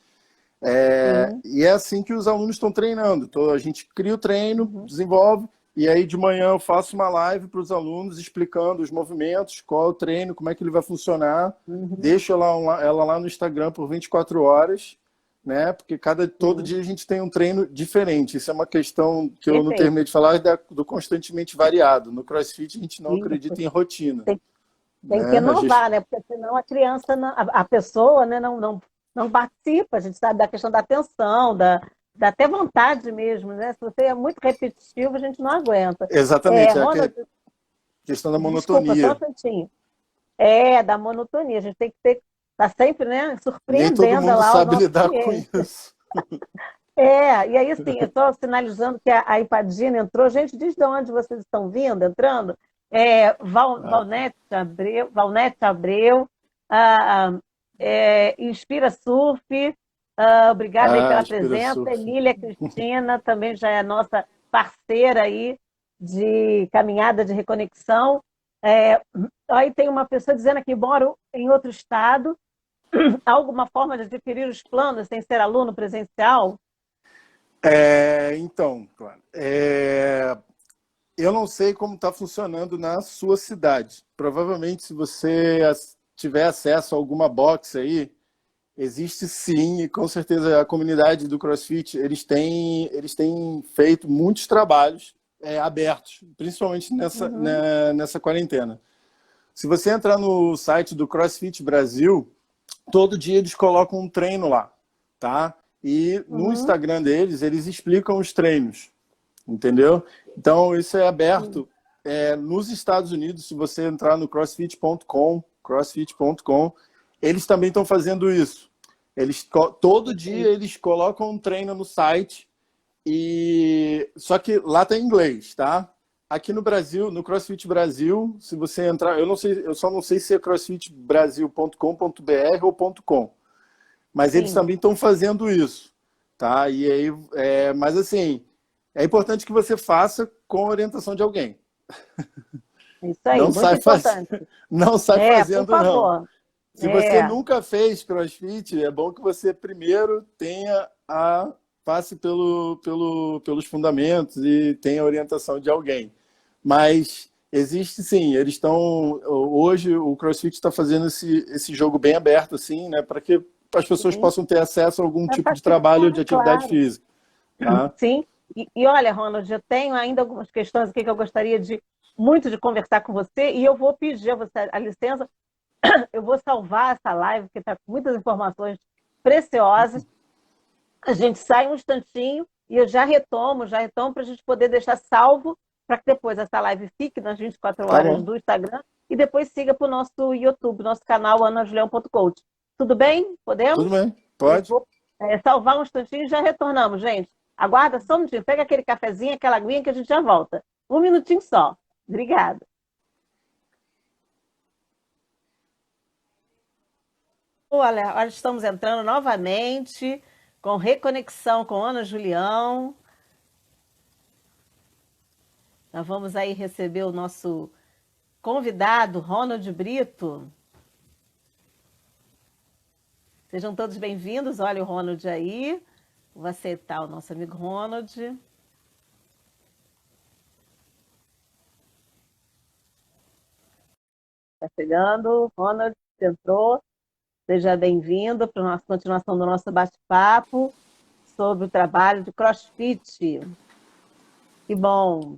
sim. E é assim que os alunos estão treinando. Então, a gente cria o treino, Uhum. desenvolve, e aí de manhã eu faço uma live para os alunos explicando os movimentos, qual é o treino, como é que ele vai funcionar. Uhum. Deixo ela lá no Instagram por 24 horas, né? Porque todo Sim. dia a gente tem um treino diferente. Isso é uma questão que eu não Perfeito. terminei de falar, do constantemente variado. No CrossFit a gente não Isso. acredita em rotina, Tem, tem que né? inovar, né? Porque senão a criança, a pessoa, né, não participa. A gente sabe da questão da atenção, da até vontade mesmo, né? Se você é muito repetitivo, a gente não aguenta. Exatamente, é a Ronald, questão da desculpa, só um monotonia. instantinho. Da monotonia. A gente tem que tá sempre, né, Nem todo surpreendendo mundo lá o sabe nosso lidar com cliente. isso. E aí, assim, eu estou sinalizando que a Ipadina entrou. Gente, diz de onde vocês estão vindo, entrando. Ah, Valnete Abreu, Inspira Surf, obrigada aí pela Inspira presença. Surf. Emília Cristina também já é nossa parceira aí de caminhada de reconexão. É, Aí tem uma pessoa dizendo aqui, moro em outro estado, há alguma forma de adquirir os planos sem ser aluno presencial? Então, claro. Eu não sei como está funcionando na sua cidade. Provavelmente, se você tiver acesso a alguma box aí, existe sim, e com certeza a comunidade do CrossFit, eles têm feito muitos trabalhos abertos, principalmente Uhum, nessa quarentena. Se você entrar no site do CrossFit Brasil, todo dia eles colocam um treino lá, tá? E no uhum, Instagram deles, eles explicam os treinos. entendeu? Então, isso é aberto. Nos Estados Unidos, se você entrar no crossfit.com, eles também estão fazendo isso. Todo dia eles colocam um treino no site, só que lá tá em inglês, tá? Aqui no Brasil, no CrossFit Brasil, se você entrar, eu só não sei se é crossfitbrasil.com.br ou .com, mas eles Sim, também estão fazendo isso, tá? E aí, mas assim, é importante que você faça com a orientação de alguém. isso aí, Não muito sai, importante. não sai Por fazendo, não. favor. Se você É, nunca fez CrossFit, é bom que você primeiro passe pelos fundamentos e tenha a orientação de alguém. Mas existe sim, eles estão. Hoje o CrossFit está fazendo esse jogo bem aberto, assim, né? Para que as pessoas sim, possam ter acesso a algum para tipo de trabalho ou de facilitar, atividade claro. física. Tá? Sim. E olha, Ronald, eu tenho ainda algumas questões aqui que eu gostaria muito de conversar com você, e eu vou pedir a você a licença. Eu vou salvar essa live, que está com muitas informações preciosas. A gente sai um instantinho e eu já retomo para a gente poder deixar salvo, para que depois essa live fique nas 24 Tá horas bom. do Instagram e depois siga para o nosso YouTube, nosso canal anajulião.coach. Tudo bem? Tudo Podemos? bem, Eu pode. vou salvar um instantinho e já retornamos, gente. Aguarda só um minutinho, pega aquele cafezinho, aquela aguinha que a gente já volta. Um minutinho só. Obrigada. Olha, estamos entrando novamente com reconexão com Ana Julião. Nós vamos aí receber o nosso convidado, Ronald Brito. Sejam todos bem-vindos. Olha o Ronald aí. Vou aceitar o nosso amigo Ronald. Está chegando. Ronald entrou. Seja bem-vindo para a nossa continuação do nosso bate-papo sobre o trabalho de CrossFit. Que bom.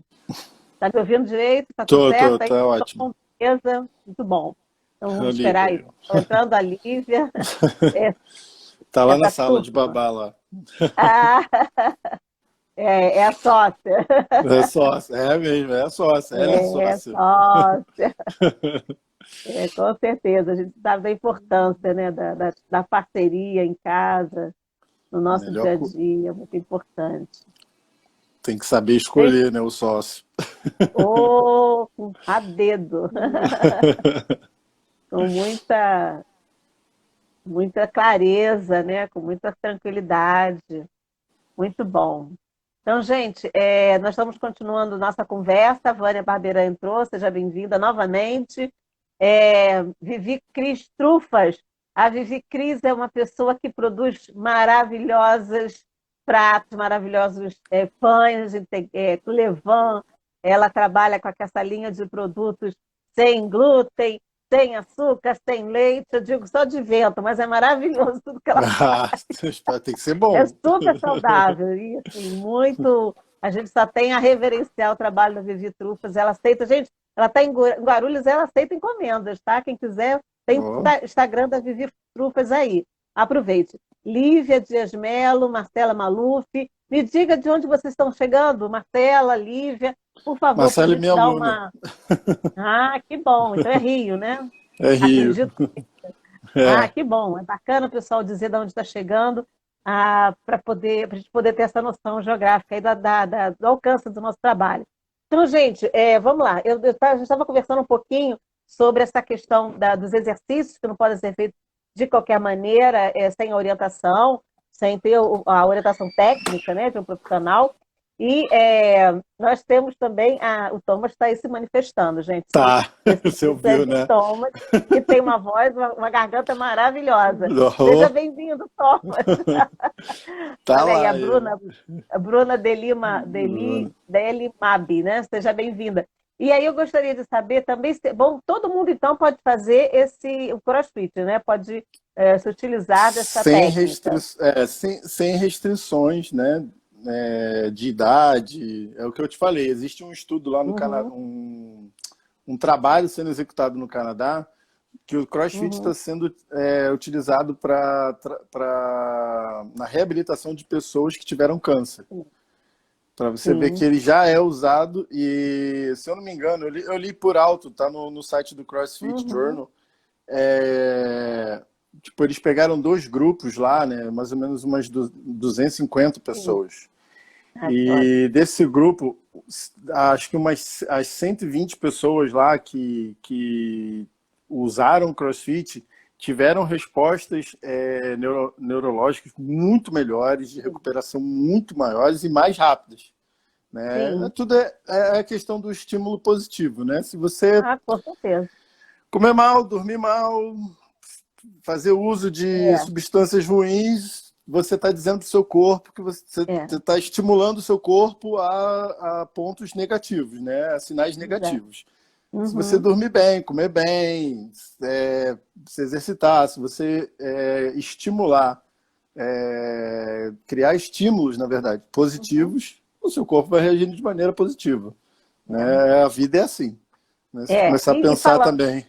Está me ouvindo direito? Está tudo certo? Aí, Tá ótimo. beleza? Muito bom. Então vamos esperar Olivia. aí. Tá entrando a Lívia, Tá lá na essa sala de turma. babá lá. Ah, é a sócia. É sócia, é mesmo, é sócia, ela é É sócia. sócia. Com certeza. A gente sabe da importância, né, da parceria em casa, no nosso Melhor dia a dia, muito importante. tem que saber Gente, escolher, né, o sócio. a dedo, com muita clareza, né, com muita tranquilidade. Muito bom. Então, gente, nós estamos continuando nossa conversa. A Vânia Barbeira entrou, seja bem-vinda novamente. Vivi Cris Trufas. A Vivi Cris é uma pessoa que produz maravilhosos pratos, maravilhosos pães, com levain. Ela trabalha com essa linha de produtos sem glúten, sem açúcar, sem leite. Eu digo só de vento, mas é maravilhoso tudo que ela Ah, tem que ser é bom. super saudável e assim, muito. A gente só tem a reverenciar o trabalho da Vivi Trufas. Ela aceita, gente, ela está em Guarulhos, ela aceita encomendas, tá? Quem quiser, tem Ó, Instagram da Vivi Trufas aí. Aproveite. Lívia Dias Melo, Marcela Maluf. Me diga de onde vocês estão chegando, Marcela, Lívia, por favor, para a Marcela é gente minha dar aluna. uma. Ah, que bom. Então é Rio, né? É Rio. Acredito. Ah, É, que bom. É bacana o pessoal dizer de onde está chegando, para a gente poder ter essa noção geográfica aí do alcance do nosso trabalho. Então, gente, vamos lá. A gente estava conversando um pouquinho sobre essa questão dos exercícios que não podem ser feitos de qualquer maneira, sem orientação, sem ter a orientação técnica, né, de um profissional. E nós temos também, o Thomas está aí se manifestando, gente. tá. Esse Você vídeo é ouviu, de né? Thomas, que tem uma voz, uma garganta maravilhosa. Seja Oh, bem-vindo, Thomas. tá Olha aí, lá ele. A Bruna Delimab, né? Seja bem-vinda. E aí eu gostaria de saber também, bom, todo mundo então pode fazer o CrossFit, né? Pode se utilizar dessa técnica. Sem restrições, né? De idade. É o que eu te falei. Existe um estudo lá no Canadá, Uhum, um trabalho sendo executado no Canadá, que o CrossFit está uhum. sendo utilizado na reabilitação de pessoas que tiveram câncer. para você ver que sim. ele já é usado e, se eu não me engano, eu li por alto, tá no site do CrossFit Uhum. Journal. É, tipo, eles pegaram dois grupos lá, né, mais ou menos umas 250 Sim. pessoas. Ah, que ótimo. E desse grupo, acho que as 120 pessoas lá que usaram CrossFit tiveram respostas neurológicas muito melhores, de recuperação muito maiores e mais rápidas, né? Sim. Tudo é a questão do estímulo positivo, né? Se você Ah, com certeza. comer mal, dormir mal, fazer uso de É, substâncias ruins, você está dizendo para o seu corpo que você é, está estimulando o seu corpo a pontos negativos, né? A sinais exato. negativos. Se você Uhum. dormir bem, comer bem, se exercitar, se você estimular, criar estímulos, na verdade, Uhum. positivos, o seu corpo vai reagir de maneira positiva, É. né? A vida é assim, né? Se É, começar a e pensar falando, também,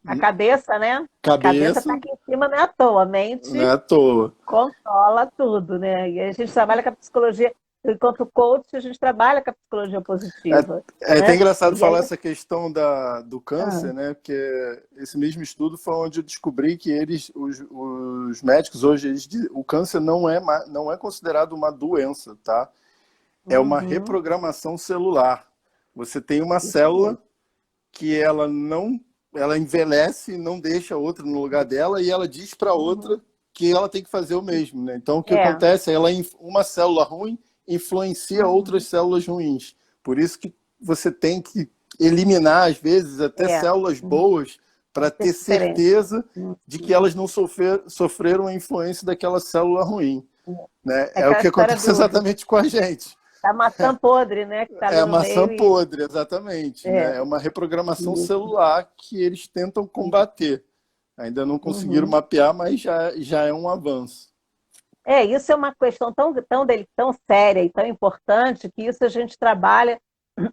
a cabeça, né? A cabeça está cabeça aqui em cima, não é à toa, a não é mente à toa. controla tudo, né? E a gente trabalha com a psicologia, enquanto coach, a gente trabalha com a psicologia positiva, É até né? engraçado E aí, falar essa questão do ah, câncer, né? Porque esse mesmo estudo foi onde eu descobri que os médicos hoje, o câncer não é considerado uma doença, tá? É uma uhum, reprogramação celular. Você tem uma isso célula mesmo. que ela envelhece e não deixa outra no lugar dela e ela diz para Uhum. outra que ela tem que fazer o mesmo, né? Então o que É, acontece? Uma célula ruim influencia outras uhum, células ruins. Por isso que você tem que eliminar às vezes até é, células uhum, boas vai para ser ter diferente. certeza de que Uhum. elas não sofreram a influência daquela célula ruim, né? É É o aquela que história acontece exatamente com a gente. da maçã podre, né? Que está É ali a no maçã meio e podre, exatamente, é, né? É uma reprogramação isso, celular que eles tentam isso. combater. Ainda não conseguiram Uhum. mapear, mas já é um avanço. É, isso é uma questão tão séria e tão importante que isso a gente trabalha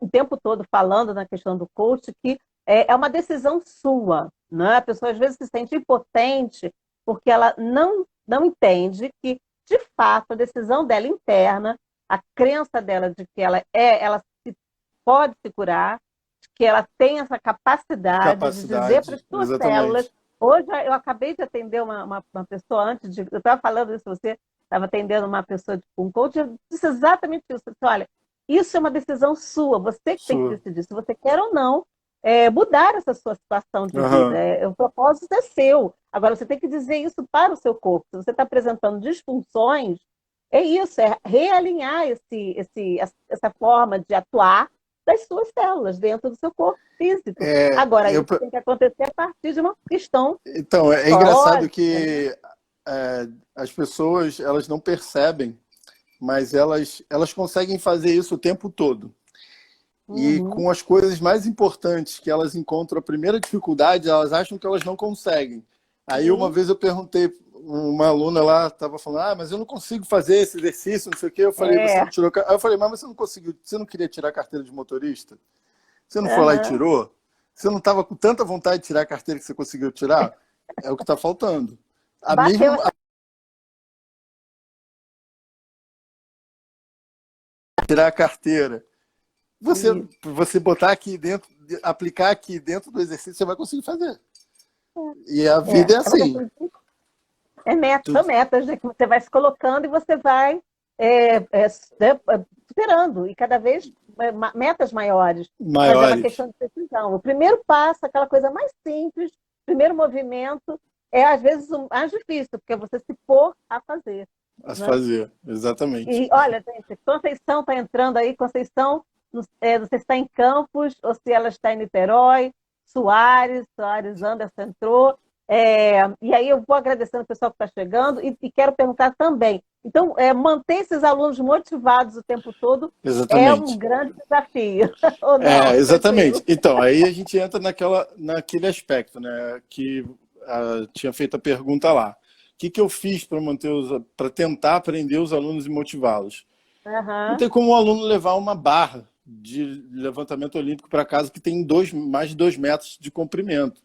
o tempo todo falando na questão do coach, que é uma decisão sua, né? A pessoa às vezes se sente impotente porque ela não entende que, de fato, a decisão dela interna, a crença dela de que ela pode se curar, de que ela tem essa capacidade de dizer para as Capacidade, suas células. exatamente. Hoje eu acabei de atender uma pessoa antes de. Eu estava falando isso, você estava atendendo uma pessoa com um coach, eu disse exatamente isso. Eu disse, olha, isso é uma decisão sua, você que tem que Sua. decidir se você quer ou não mudar essa sua situação de vida. Aham. O propósito é seu. Agora, você tem que dizer isso para o seu corpo. Se você está apresentando disfunções, é isso, é realinhar essa forma de atuar das suas células dentro do seu corpo físico. É, Agora, isso tem que acontecer a partir de uma questão então, é engraçado psicológica, né? que as pessoas elas não percebem, mas elas conseguem fazer isso o tempo todo. E Uhum. com as coisas mais importantes que elas encontram a primeira dificuldade, elas acham que elas não conseguem. Aí uma Sim, vez eu perguntei, uma aluna lá estava falando, mas eu não consigo fazer esse exercício, não sei o quê. Eu falei, você não é. tirou. Aí eu falei, mas você não conseguiu, você não queria tirar a carteira de motorista? Você não foi lá e Uhum. tirou? Você não estava com tanta vontade de tirar a carteira que você conseguiu tirar? É o que está faltando. A Bateu mesma essa. tirar a carteira. Você, Isso. você botar aqui dentro, aplicar aqui dentro do exercício, você vai conseguir fazer. E a vida é Você assim. tem são Tudo metas, né, que você vai se colocando e você vai é, é, superando, e cada vez metas maiores. Mas é uma maiores questão de decisão. O primeiro passo, aquela coisa mais simples, o primeiro movimento, é às vezes o mais difícil, porque é você se pôr a fazer. a se Né? fazer, exatamente. E olha, gente, Conceição está entrando aí, Conceição, não sei se está em Campos ou se ela está em Niterói, Soares Anderson entrou. E aí eu vou agradecendo o pessoal que está chegando e quero perguntar também. Então, manter esses alunos motivados o tempo todo é um Exatamente. grande desafio, ou não? Exatamente. Tranquilo. Então, aí a gente entra naquele aspecto, né? Que tinha feito a pergunta lá. O que eu fiz para tentar aprender os alunos e motivá-los? Não Aham, tem como o aluno levar uma barra de levantamento olímpico para casa que tem mais de 2 metros de comprimento,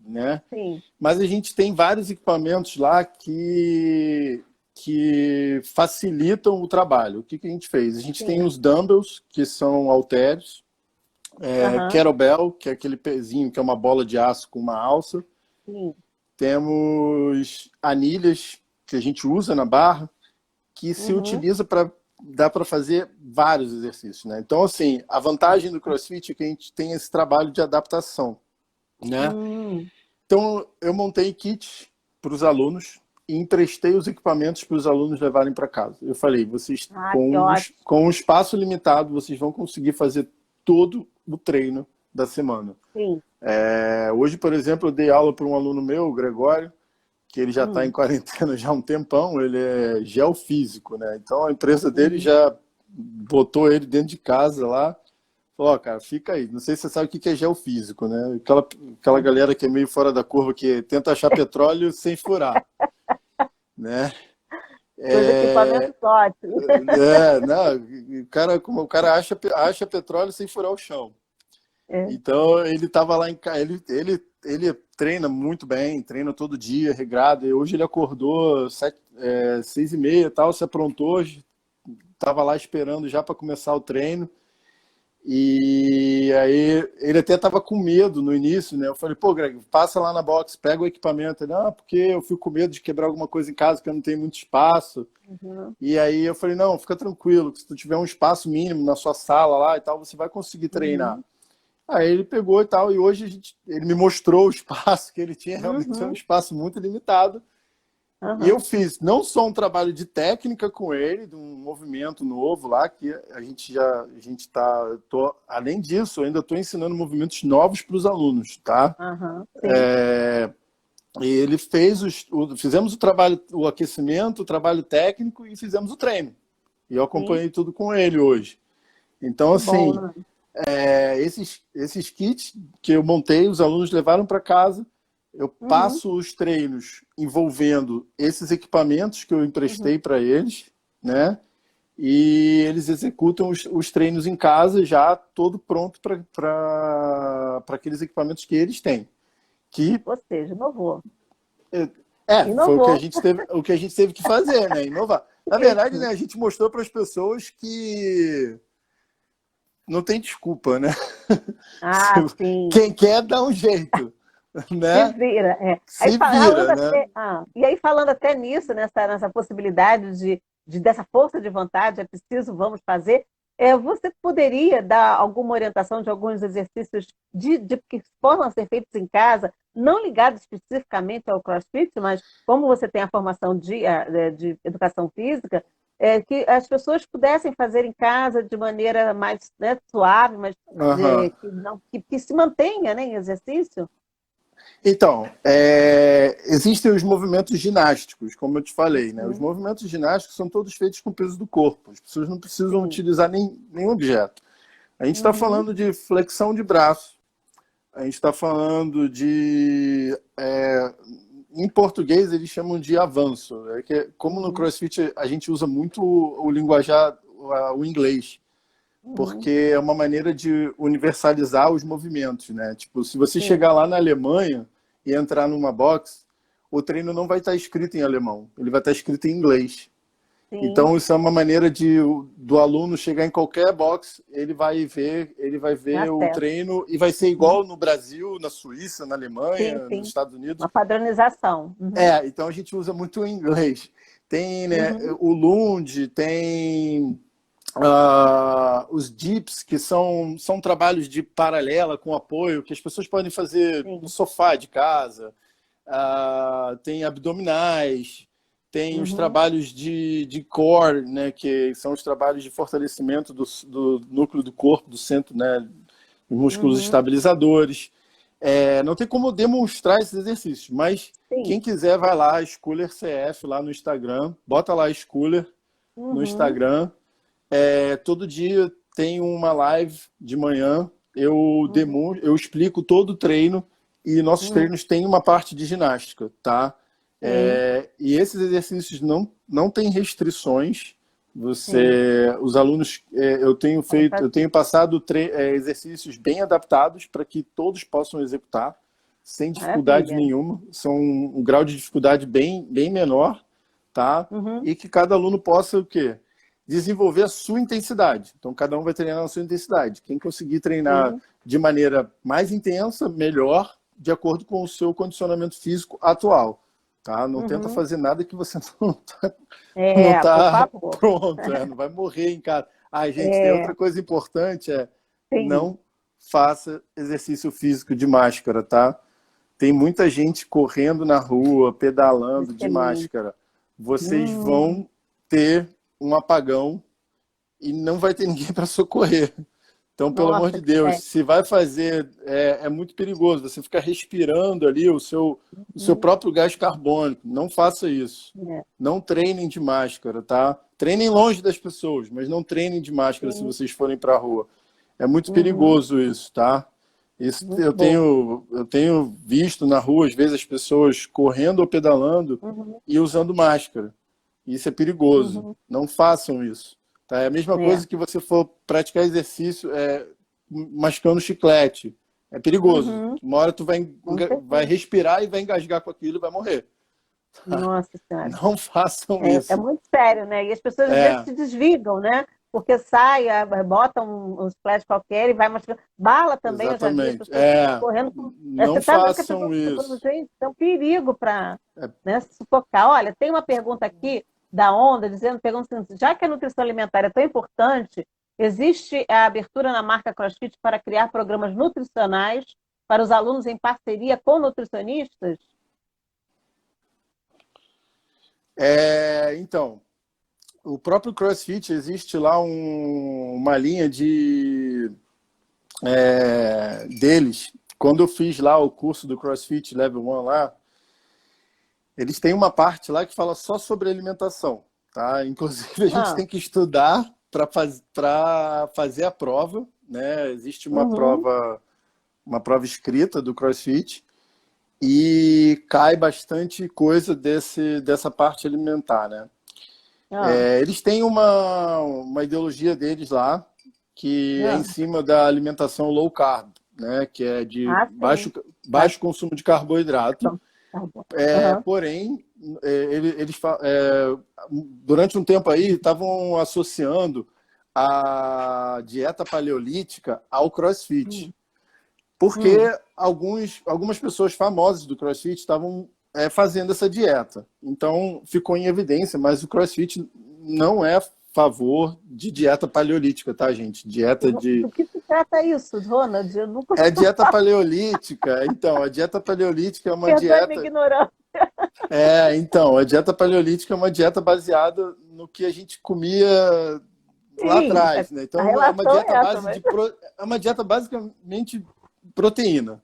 né? sim. Mas a gente tem vários equipamentos lá que que facilitam o trabalho. O que que a gente fez? A gente tem Sim. os dumbbells, que são halteres, Aham. kettlebell, que é aquele pezinho que é uma bola de aço com uma alça. Sim. Temos anilhas que a gente usa na barra, que se Uhum. utiliza para dá para fazer vários exercícios, né? Então, assim, a vantagem do CrossFit é que a gente tem esse trabalho de adaptação, né? Hum. Então, eu montei kits para os alunos e emprestei os equipamentos para os alunos levarem para casa. Eu falei, vocês Ah, que ótimo. com um espaço limitado, vocês vão conseguir fazer todo o treino da semana. Sim. Hoje, por exemplo, eu dei aula para um aluno meu, o Gregório, que ele já está em Hum. quarentena já há um tempão, ele é geofísico, né? Então a empresa dele Uhum. já botou ele dentro de casa lá, falou, ó, cara, fica aí. Não sei se você sabe o que é geofísico, né? Aquela galera que é meio fora da curva, que tenta achar petróleo sem furar, né? Os equipamentos ótimos. Não, o cara acha petróleo sem furar o chão. É. Então ele estava lá em casa, ele treina muito bem, treina todo dia, regrado. E hoje ele acordou 6h30 e tal, se aprontou, estava lá esperando já para começar o treino. E aí ele até estava com medo no início, né? Eu falei, pô, Greg, passa lá na box, pega o equipamento. Ele, porque eu fico com medo de quebrar alguma coisa em casa, porque eu não tenho muito espaço. Uhum. E aí eu falei, não, fica tranquilo, que se tu tiver um espaço mínimo na sua sala lá e tal, você vai conseguir treinar. Uhum. Aí ele pegou e tal, e hoje ele me mostrou o espaço que ele tinha, realmente é um Uhum. espaço muito limitado. E eu Uhum. fiz não só um trabalho de técnica com ele, de um movimento novo lá, que a gente tá, além disso, eu ainda estou ensinando movimentos novos para os alunos, tá? Uhum. Sim. E ele fizemos o trabalho, o aquecimento, o trabalho técnico e fizemos o treino. E eu Sim. acompanhei tudo com ele hoje. Então, Que bom, assim, né? esses kits que eu montei, os alunos levaram para casa. Eu Uhum. passo os treinos envolvendo esses equipamentos que eu Uhum. emprestei para eles, né? E eles executam os treinos em casa já todo pronto para aqueles equipamentos que eles têm. Que Ou seja, inovou. foi Inovou. o que a gente teve que fazer, né? Inovar. Na verdade, né, Isso. a gente mostrou para as pessoas que não tem desculpa, né? Ah, sim. Quem quer dá um jeito, Se né? vira, é. Aí Se falando vira, né? até, e aí falando até nisso, nessa possibilidade dessa força de vontade, é preciso, vamos fazer. Você poderia dar alguma orientação de alguns exercícios que possam ser feitos em casa, não ligados especificamente ao CrossFit, mas como você tem a formação de educação física, que as pessoas pudessem fazer em casa de maneira mais, né, suave, mas Aham. que, não, que se mantenha, né, em exercício? Então, existem os movimentos ginásticos, como eu te falei, né? Os Uhum. movimentos ginásticos são todos feitos com o peso do corpo. As pessoas não precisam Sim. utilizar nenhum objeto. A gente está Uhum. falando de flexão de braço, a gente está falando em português eles chamam de avanço. Como no Uhum. CrossFit a gente usa muito o linguajar, o inglês, Uhum. porque é uma maneira de universalizar os movimentos, né? Tipo, se você Sim, chegar lá na Alemanha e entrar numa box, o treino não vai estar escrito em alemão, ele vai estar escrito em inglês. sim, Então, isso é uma maneira do aluno chegar em qualquer box, ele vai tem ver o acesso. treino e vai ser Uhum. igual no Brasil, na Suíça, na Sim, Alemanha, nos sim. Estados Unidos. Uma padronização. Uhum. Então a gente usa muito o inglês. Tem, né, Uhum. o Lund, tem os dips, que são trabalhos de paralela com apoio, que as pessoas podem fazer no Sim. sofá de casa. Tem abdominais, tem os Uhum. trabalhos de core, né, que são os trabalhos de fortalecimento do núcleo do corpo, do centro, né, os músculos Uhum. estabilizadores. Não tem como demonstrar esses exercícios, mas quem Sim. quiser vai lá, Schooler CF lá no Instagram, bota lá Schooler no Uhum. Instagram. Todo dia tem uma live de manhã, Uhum. eu explico todo o treino e nossos Uhum. treinos têm uma parte de ginástica, tá? Sim, E esses exercícios não têm restrições. sim. Os alunos, Podem fazer. eu tenho passado exercícios bem adaptados para que todos possam executar sem dificuldade Maravilha. nenhuma. São um grau de dificuldade bem menor, tá? Uhum. E que cada aluno possa o quê? Desenvolver a sua intensidade. Então, cada um vai treinar na sua intensidade. Quem conseguir treinar Sim. de maneira mais intensa, melhor, de acordo com o seu condicionamento físico atual. Tá? Não tenta Uhum. fazer nada que você não É, por está favor. pronto, não vai morrer em casa. Ah, gente, tem outra É, coisa importante, sim, não faça exercício físico de máscara, tá? Tem muita gente correndo na rua, pedalando de excelente. máscara. Vocês Hum, vão ter um apagão e não vai ter ninguém para socorrer. Então, pelo amor nossa, de que Deus, sério. se vai fazer, é muito perigoso. Você ficar respirando ali o seu Uhum. próprio gás carbônico. Não faça isso. É, Não treinem de máscara, tá? Treinem longe das pessoas, mas não treinem de máscara se sim. vocês forem para a rua. É muito Uhum. perigoso isso, tá? Isso Muito eu bom. tenho, eu tenho visto na rua, às vezes, as pessoas correndo ou pedalando Uhum. e usando máscara. Isso é perigoso. Uhum. Não façam isso. Tá? É a mesma É. coisa que você for praticar exercício mascando chiclete. É perigoso. Uhum. Uma hora tu Com vai certeza. respirar e vai engasgar com aquilo e vai morrer. Nossa Senhora. Não façam É isso. muito sério, né? E as pessoas às vezes É, se desligam, né? Porque sai, bota um splash qualquer e vai machucando. Bala também, eu já vi as exatamente. pessoas correndo. Não Você tá vendo que a pessoa façam fica falando, isso. gente, é um perigo para, É, né, se sufocar. Olha, tem uma pergunta aqui da Onda, perguntando assim, já que a nutrição alimentar é tão importante, existe a abertura na marca CrossFit para criar programas nutricionais para os alunos em parceria com nutricionistas? então, o próprio CrossFit existe lá uma linha deles. Quando eu fiz lá o curso do CrossFit Level 1 lá, eles têm uma parte lá que fala só sobre alimentação, tá? Inclusive a gente Ah, tem que estudar para fazer a prova, né? Existe uhum, uma prova escrita do CrossFit e cai bastante coisa dessa parte alimentar, né? ah, Eles têm uma ideologia deles lá que é em ah. cima da alimentação low carb, né? Que é de Ah, sim. Tá. baixo consumo de carboidrato. Então, tá bom. Aham. Porém, durante um tempo aí estavam associando a dieta paleolítica ao CrossFit, Hum, porque hum. algumas pessoas famosas do CrossFit estavam fazendo essa dieta. Então ficou em evidência, mas o CrossFit não é a favor de dieta paleolítica, tá, gente? Dieta de Do que se trata isso, Ronald? Eu nunca É dieta paleolítica. Então, a dieta paleolítica é uma perdoe minha dieta. ignorância. Então, a dieta paleolítica é uma dieta baseada no que a gente comia lá Sim, atrás, né? a Então, é uma relação é dieta essa, base mas é uma dieta basicamente proteína,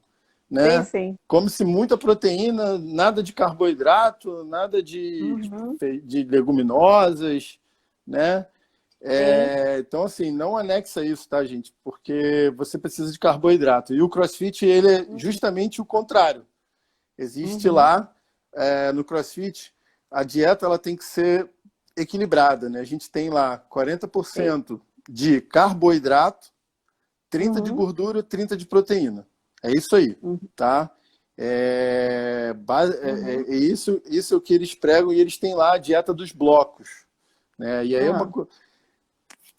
sim, né? sim. Come-se muita proteína, nada de carboidrato, nada Uhum, de leguminosas, né? sim. Então, assim, não anexa isso, tá, gente? Porque você precisa de carboidrato. E o CrossFit, ele é Uhum, justamente o contrário. Existe uhum, lá, no CrossFit, a dieta ela tem que ser equilibrada, né? A gente tem lá sim. 40% de carboidrato, 30 de Uhum, gordura, 30 de proteína. É isso aí, uhum, tá? uhum. Isso é o que eles pregam e eles têm lá a dieta dos blocos, né? E aí Ah,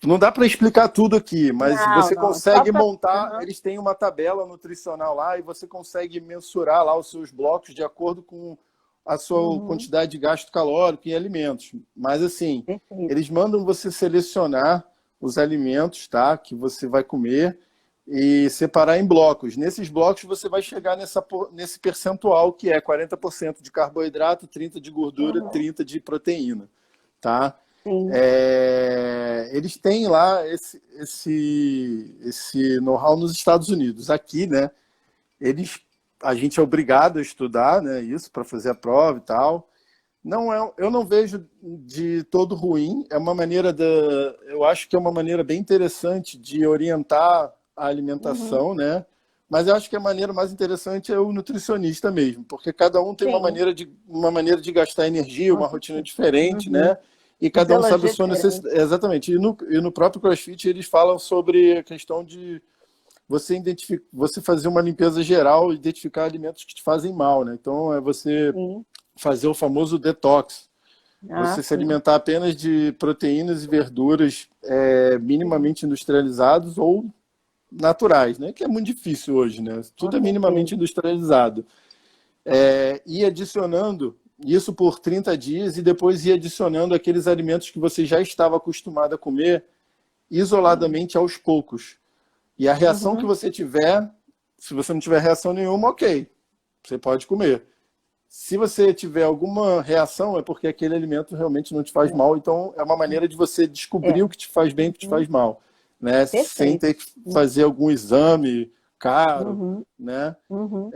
não dá para explicar tudo aqui, mas não, você não. Só consegue para. montar. Eles têm uma tabela nutricional lá e você consegue mensurar lá os seus blocos de acordo com a sua Uhum, quantidade de gasto calórico em alimentos. Mas assim, perfeito. eles mandam você selecionar os alimentos, tá, que você vai comer e separar em blocos. Nesses blocos você vai chegar nesse percentual que é 40% de carboidrato, 30 de gordura, Uhum, 30 de proteína, tá? sim. Eles têm lá esse know-how nos Estados Unidos. Aqui, né, a gente é obrigado a estudar, né, isso para fazer a prova e tal. Eu não vejo de todo ruim. Eu acho que é uma maneira bem interessante de orientar a Uhum, alimentação, né? Mas eu acho que a maneira mais interessante é o nutricionista mesmo, porque cada um tem sim. uma maneira de gastar energia, Com uma rotina certeza. diferente, Uhum. né? E cada um sabe a Fisiologia sua diferente. necessidade. Exatamente. E no próprio CrossFit eles falam sobre a questão de você fazer uma limpeza geral e identificar alimentos que te fazem mal, né? Então é você Sim. fazer o famoso detox, Ah, você se sim. alimentar apenas de proteínas e verduras Sim, minimamente industrializados ou naturais, né? Que é muito difícil hoje, né? com Tudo é minimamente certeza. industrializado. Ir adicionando isso por 30 dias e depois ir adicionando aqueles alimentos que você já estava acostumado a comer Sim. isoladamente aos poucos. E a reação que Uhum. você tiver, se você não tiver reação nenhuma, ok, você pode comer. Se você tiver alguma reação, é porque aquele alimento realmente não te faz mal. Então, é uma maneira de você É. descobrir o que te faz bem e o que te Uhum. faz mal, né? Sem Perfeito. ter que fazer algum exame caro, Uhum. né? Uhum.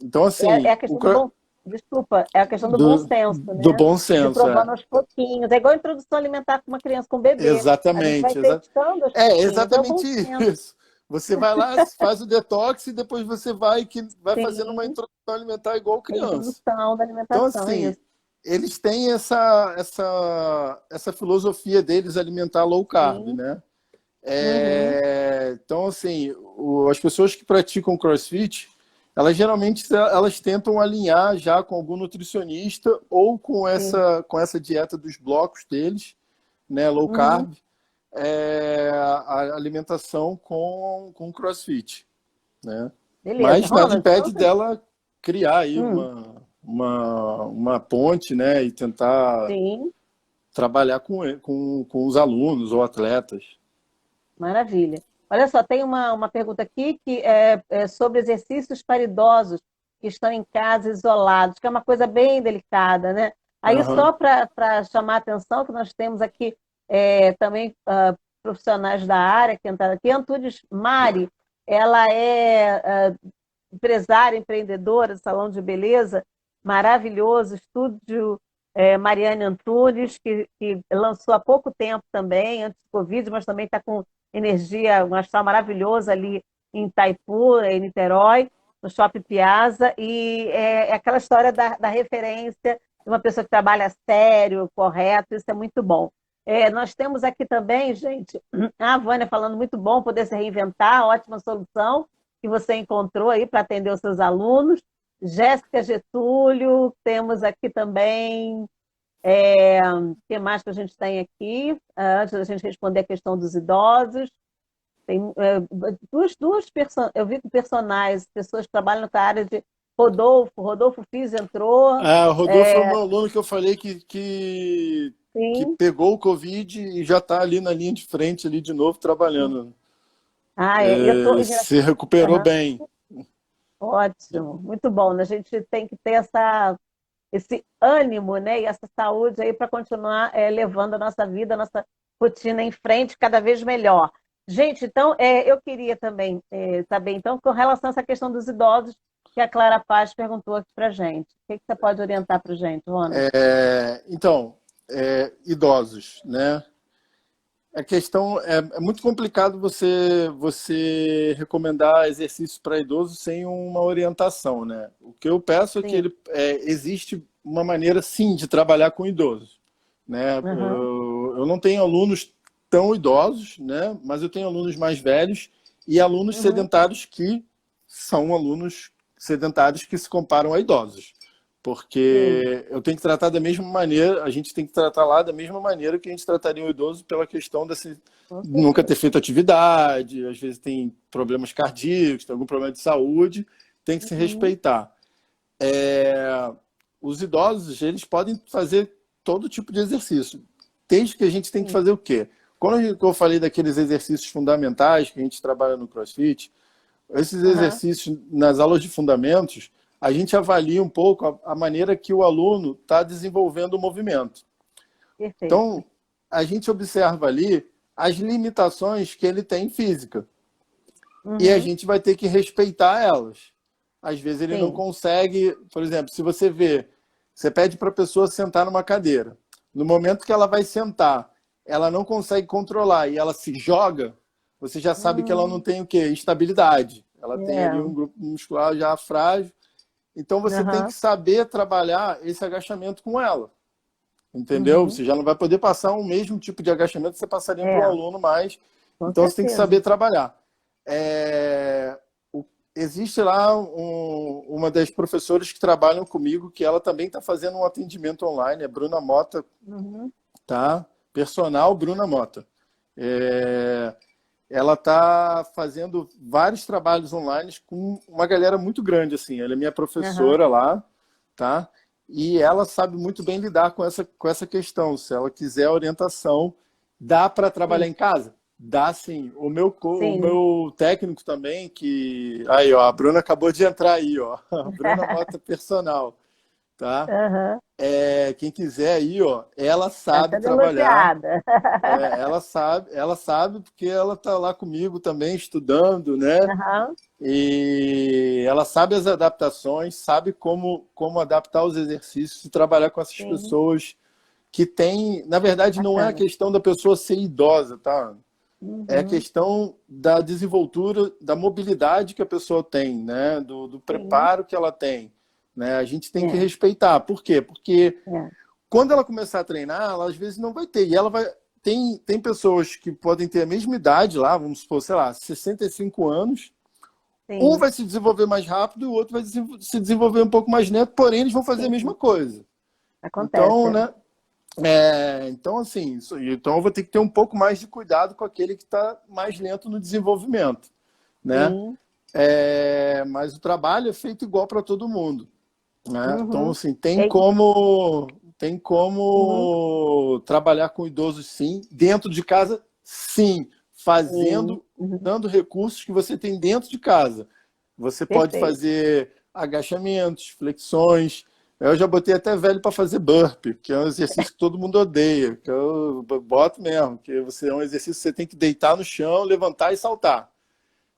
Então, É assim, a questão do bom, desculpa, é a questão do bom senso, do né? bom De senso, provando aos pouquinhos. É igual a introdução alimentar com uma criança, com um bebê. A gente vai exatamente, testando aos é pouquinhos. É o exatamente bom senso. isso. Você vai lá, faz o detox e depois você vai fazendo uma Sim, introdução alimentar igual a criança. introdução da Então, alimentação, é assim, isso. eles têm essa filosofia deles alimentar low carb, Sim. né? Uhum. Então, assim, as pessoas que praticam CrossFit, elas geralmente elas tentam alinhar já com algum nutricionista ou Sim. com essa dieta dos blocos deles, né, low Uhum. carb, a alimentação com CrossFit, né? Beleza. Mas nada Ronald, impede outra... dela criar aí Hum. uma ponte, né, e tentar Sim, trabalhar com os alunos ou atletas. maravilha. Olha só, tem uma pergunta aqui que é sobre exercícios para idosos que estão em casa isolados, que é uma coisa bem delicada, né? Aí, Aham, só para chamar a atenção, que nós temos aqui também profissionais da área que entraram aqui. Antunes Mari, ela é empresária, empreendedora, salão de beleza, maravilhoso, estúdio Mariane Antunes, que lançou há pouco tempo também, antes do Covid, mas também está com energia, um astral maravilhoso ali em Itaipu, em Niterói, no Shopping Piazza, e é aquela história da referência de uma pessoa que trabalha sério, correto, isso é muito bom. Nós temos aqui também, gente, a Vânia falando muito bom, poder se reinventar, ótima solução que você encontrou aí para atender os seus alunos. Jéssica Getúlio, temos aqui também. O que mais que a gente tem aqui? Antes da gente responder a questão dos idosos. Tem eu vi com personagens, pessoas que trabalham na área de Rodolfo Fiz entrou. o Rodolfo é o É, meu aluno que eu falei que sim. pegou o Covid e já está ali na linha de frente, ali de novo, trabalhando. Eu tô. Se recuperou Aham, bem. ótimo, muito bom, né? A gente tem que ter esse ânimo, né, e essa saúde aí para continuar levando a nossa vida, a nossa rotina em frente cada vez melhor. Gente, então, eu queria também saber, então, com relação a essa questão dos idosos, que a Clara Paz perguntou aqui para gente. O que você pode orientar para a gente, Ronald? Então, idosos, né? A questão é muito complicado você recomendar exercício para idoso sem uma orientação, né? O que eu peço é que Sim. existe uma maneira sim de trabalhar com idosos, né? Uhum. Eu não tenho alunos tão idosos, né? Mas eu tenho alunos mais velhos e alunos Uhum. sedentários que são alunos sedentários que se comparam a idosos. Sim. Porque eu tenho que tratar da mesma maneira, a gente tem que tratar lá da mesma maneira que a gente trataria um idoso pela questão desse Com nunca ter certeza. feito atividade, às vezes tem problemas cardíacos, tem algum problema de saúde, tem que se Uhum. respeitar. Os idosos, eles podem fazer todo tipo de exercício, desde que a gente tem que Sim. fazer o quê? Quando eu falei daqueles exercícios fundamentais que a gente trabalha no CrossFit, esses Uhum. exercícios nas aulas de fundamentos, a gente avalia um pouco a maneira que o aluno está desenvolvendo o movimento. Perfeito. Então, a gente observa ali as limitações que ele tem física e a Uhum. gente vai ter que respeitar elas. Às vezes ele não Sim. consegue, por exemplo, se você vê, você pede para a pessoa sentar numa cadeira. No momento que ela vai sentar, ela não consegue controlar e ela se joga, você já sabe que ela não Hum, tem o quê? Estabilidade. Ela tem ali um é. grupo muscular já frágil. Então você tem que Uhum. saber trabalhar esse agachamento com ela. Entendeu? Uhum. Você já não vai poder passar o mesmo tipo de agachamento que você passaria para o É, aluno mais. com Então você tem que certeza. saber trabalhar. É, existe lá uma das professoras que trabalham comigo, que ela também está fazendo um atendimento online, é Bruna Mota, Uhum. tá? Personal Bruna Mota. É, ela está fazendo vários trabalhos online com uma galera muito grande, assim. Ela é minha Aham. professora lá, tá? E ela sabe muito bem lidar com essa questão. Se ela quiser orientação, dá para trabalhar Sim, em casa? Dá sim. O sim. meu técnico também, que. Aí, ó, a Bruna acabou de entrar aí, ó. A Bruna Mota Personal, tá? Aham. Quem quiser aí, ó, ela Está sabe sendo trabalhar. elogiada. Ela sabe porque ela está lá comigo também estudando, né? Aham. E ela sabe as adaptações, sabe como adaptar os exercícios e trabalhar com essas Sim, pessoas que têm, na verdade, não é a bacana. questão da pessoa ser idosa, tá? É a Uhum. questão da desenvoltura, da mobilidade que a pessoa tem, né? Do Sim, preparo que ela tem, né? A gente tem que é, respeitar. Por quê? Porque é. quando ela começar a treinar, ela às vezes não vai ter. E ela vai. Tem pessoas que podem ter a mesma idade lá, vamos supor, sei lá, 65 anos. Um Sim, vai se desenvolver mais rápido e o outro vai se desenvolver um pouco mais lento, porém eles vão fazer a mesma sim. coisa. Então, Acontece. né? Então, assim, então eu vou ter que ter um pouco mais de cuidado com aquele que está mais lento no desenvolvimento, né? Sim. Mas o trabalho é feito igual para todo mundo, né? Então, Uhum. assim, É, tem uhum. como trabalhar com idosos, sim, dentro de casa, sim, Sim. fazendo, Uhum. usando recursos que você tem dentro de casa. Você pode Perfeito. fazer agachamentos, flexões. Eu já botei até velho para fazer burpee, que é um exercício que todo mundo odeia, que eu boto mesmo, que você é um exercício que você tem que deitar no chão, levantar e saltar.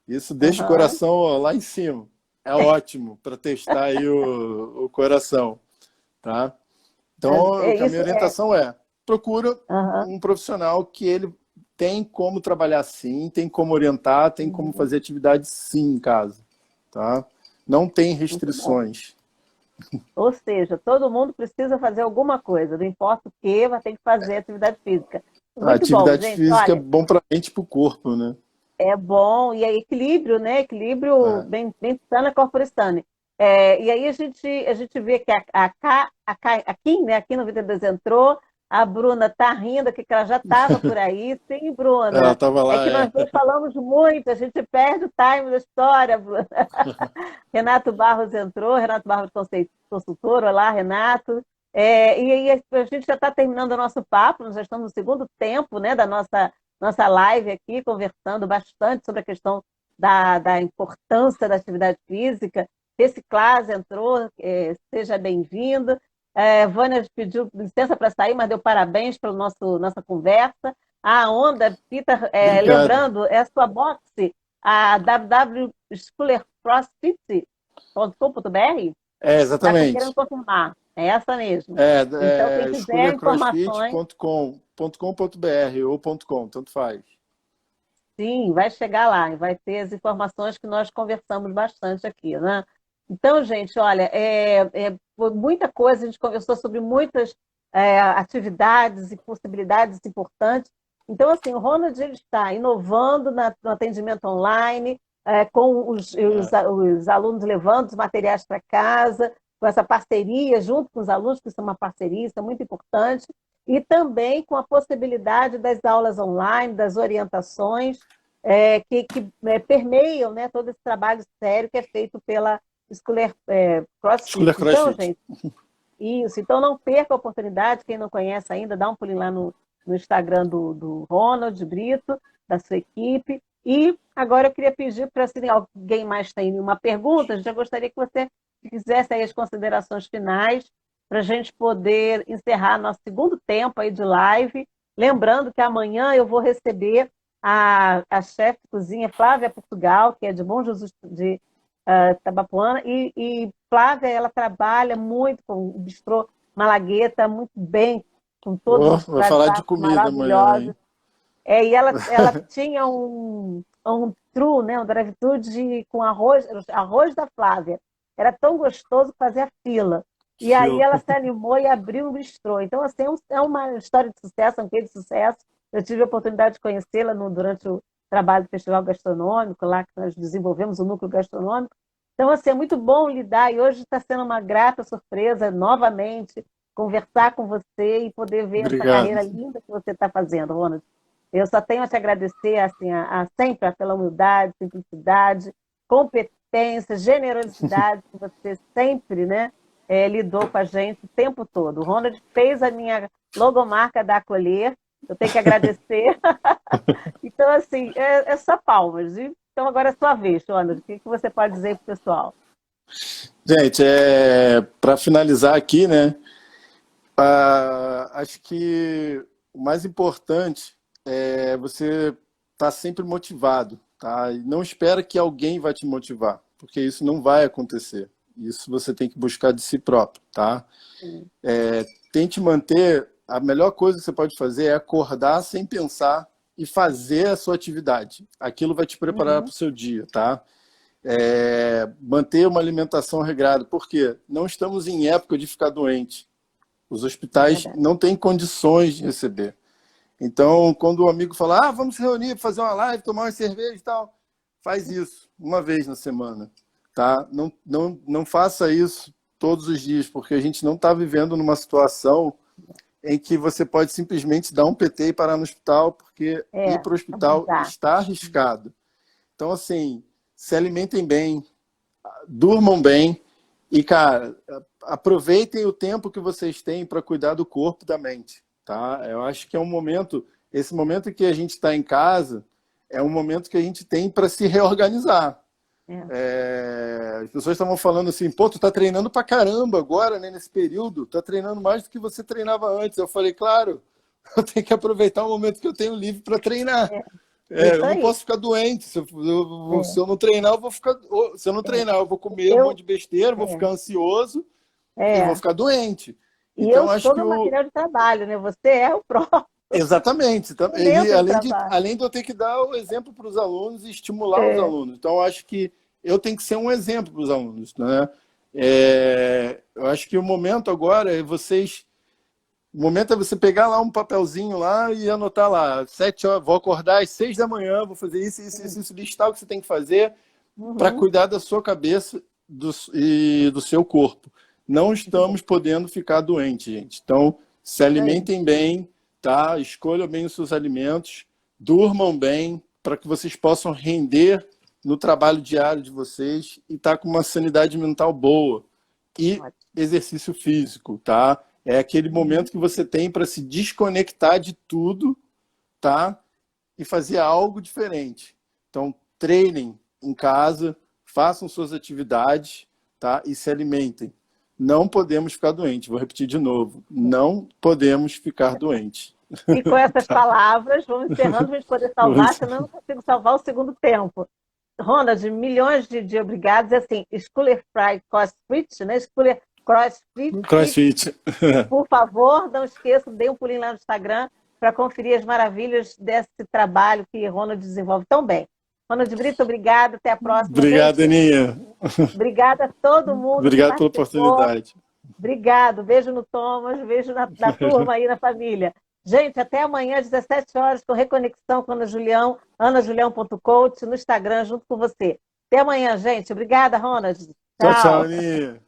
Isso deixa o Aham. coração ó, lá em cima. É ótimo para testar aí o coração, tá? Então, É a minha isso, é. orientação procura Aham. um profissional que ele tem como trabalhar sim, tem como orientar, tem como Uhum. fazer atividade sim em casa, tá? Não tem Muito bom. restrições. Ou seja, todo mundo precisa fazer alguma coisa, não importa o que, vai ter que fazer atividade física. A Muito bom, atividade gente. física é Olha, bom para a mente e para o corpo, né? é bom, e é equilíbrio, né? Equilíbrio É. bem, bem sana, corpore sane. E aí a gente vê que a Kim, né? A Kim 92 entrou, a Bruna tá rindo, que ela já estava por aí. Sim, Ela Bruna. estava É lá, que nós é. dois falamos muito, a gente perde o time da história, Bruna. Renato Barros entrou, Renato Barros consultor, olá, Renato. E aí a gente já está terminando o nosso papo, nós já estamos no segundo tempo, né, da nossa live aqui, conversando bastante sobre a questão da importância da atividade física. Esse Clas entrou, seja bem-vindo. Vânia pediu licença para sair, mas deu parabéns pela nossa conversa. A Onda, Peter, Obrigado. lembrando, é a sua boxe, a www.schoolercrossfit.com.br, está querendo Exatamente. confirmar. É essa mesmo. Então, quem quiser informações, schoolercrossfit.com.br ou .com, tanto faz. sim, vai chegar lá e vai ter as informações que nós conversamos bastante aqui, né? Então, gente, olha, foi muita coisa, a gente conversou sobre muitas atividades e possibilidades importantes. Então, assim, o Ronald ele está inovando no atendimento online, com É. os alunos levando os materiais para casa, com essa parceria junto com os alunos, que isso é uma parceria, isso é muito importante, e também com a possibilidade das aulas online, das orientações, que permeiam, né, todo esse trabalho sério que é feito pela Schooler CrossFit. Schooler Então, CrossFit. gente, isso. Então, não perca a oportunidade. Quem não conhece ainda, dá um pulinho lá no Instagram do Ronald Brito, da sua equipe. E agora eu queria pedir para, se alguém mais tem nenhuma pergunta, já gostaria que você fizesse aí as considerações finais para a gente poder encerrar nosso segundo tempo aí de live. Lembrando que amanhã eu vou receber a chefe de cozinha Flávia Portugal, que é de Bom Jesus de Tabapuana, e Flávia, ela trabalha muito com o bistrô Malagueta, muito bem, com todos Oh, os vai falar de pratos comida amanhã, maravilhosos. hein? E ela tinha um tru, né, um drive-thru com arroz da Flávia. Era tão gostoso que fazia fila. E aí Fila. ela se animou e abriu um bistrô. Então, assim, é uma história de sucesso, um quê de sucesso. Eu tive a oportunidade de conhecê-la durante trabalho do Festival Gastronômico, lá que nós desenvolvemos o núcleo gastronômico. Então, assim, é muito bom lidar e hoje está sendo uma grata surpresa, novamente, conversar com você e poder ver essa Obrigado. carreira linda que você está fazendo, Ronald. Eu só tenho a te agradecer, assim, sempre pela humildade, simplicidade, competência, generosidade que você sempre, né, lidou com a gente o tempo todo. O Ronald fez a minha logomarca da Acolher, eu tenho que agradecer. Então, assim, é só palmas. Então, agora é sua vez, Ronald. O que você pode dizer para o pessoal? Gente, para finalizar aqui, né? Acho que o mais importante é você estar sempre motivado, tá? E não espera que alguém vai te motivar, porque isso não vai acontecer. Isso você tem que buscar de si próprio, tá? Tente manter. A melhor coisa que você pode fazer é acordar sem pensar e fazer a sua atividade. Aquilo vai te preparar para o seu dia, tá? Manter uma alimentação regrada, porque não estamos em época de ficar doente. Os hospitais não têm condições de receber. Então, quando o amigo fala, vamos se reunir, fazer uma live, tomar uma cerveja e tal, faz isso uma vez na semana, tá? Não faça isso todos os dias, porque a gente não está vivendo numa situação em que você pode simplesmente dar um PT e parar no hospital, porque ir para o hospital está arriscado. Então, assim, se alimentem bem, durmam bem e, cara, aproveitem o tempo que vocês têm para cuidar do corpo e da mente, tá? Eu acho que é um momento, esse momento que a gente está em casa, é um momento que a gente tem para se reorganizar. As pessoas estavam falando assim, pô, tu tá treinando pra caramba agora, né, nesse período, tá treinando mais do que você treinava antes. Eu falei, claro, eu tenho que aproveitar o momento que eu tenho livre para treinar. Eu não posso ficar doente. Se eu não treinar, eu vou ficar. Se eu não treinar, eu vou comer um monte de besteira, vou ficar ansioso e vou ficar doente. Então, eu sou no material de trabalho, né? Você é o próprio. Exatamente. E, além de eu ter que dar o exemplo para os alunos e estimular os alunos. Então, acho que eu tenho que ser um exemplo para os alunos, né? Eu acho que o momento agora é vocês. O momento é você pegar lá um papelzinho lá e anotar lá, 7 horas, vou acordar às 6 da manhã, vou fazer isso, listar o que você tem que fazer para cuidar da sua cabeça e do seu corpo. Não estamos podendo ficar doentes, gente. Então, se alimentem bem, tá? Escolham bem os seus alimentos, durmam bem, para que vocês possam render no trabalho diário de vocês e estar com uma sanidade mental boa. E exercício físico, tá? É aquele momento que você tem para se desconectar de tudo, tá? E fazer algo diferente. Então, treinem em casa, façam suas atividades, tá? E se alimentem. Não podemos ficar doentes. Vou repetir de novo. Não podemos ficar doentes. E com essas palavras, vamos encerrando para a gente poder salvar, senão eu não consigo salvar o segundo tempo. Ronald, milhões de obrigados. E assim, Schooler Fry CrossFit, né? Schooler CrossFit. Por favor, não esqueça, dê um pulinho lá no Instagram para conferir as maravilhas desse trabalho que Ronald desenvolve tão bem. Ronald Brito, obrigado. Até a próxima. Obrigado, Aninha. Obrigada a todo mundo. Obrigado pela oportunidade. Obrigado. Beijo no Thomas, beijo na turma aí, na família. Gente, até amanhã, às 17 horas, com Reconexão com Ana Julião, anajulião.coach, no Instagram, junto com você. Até amanhã, gente. Obrigada, Ronald. Tchau, tchau, Aninha.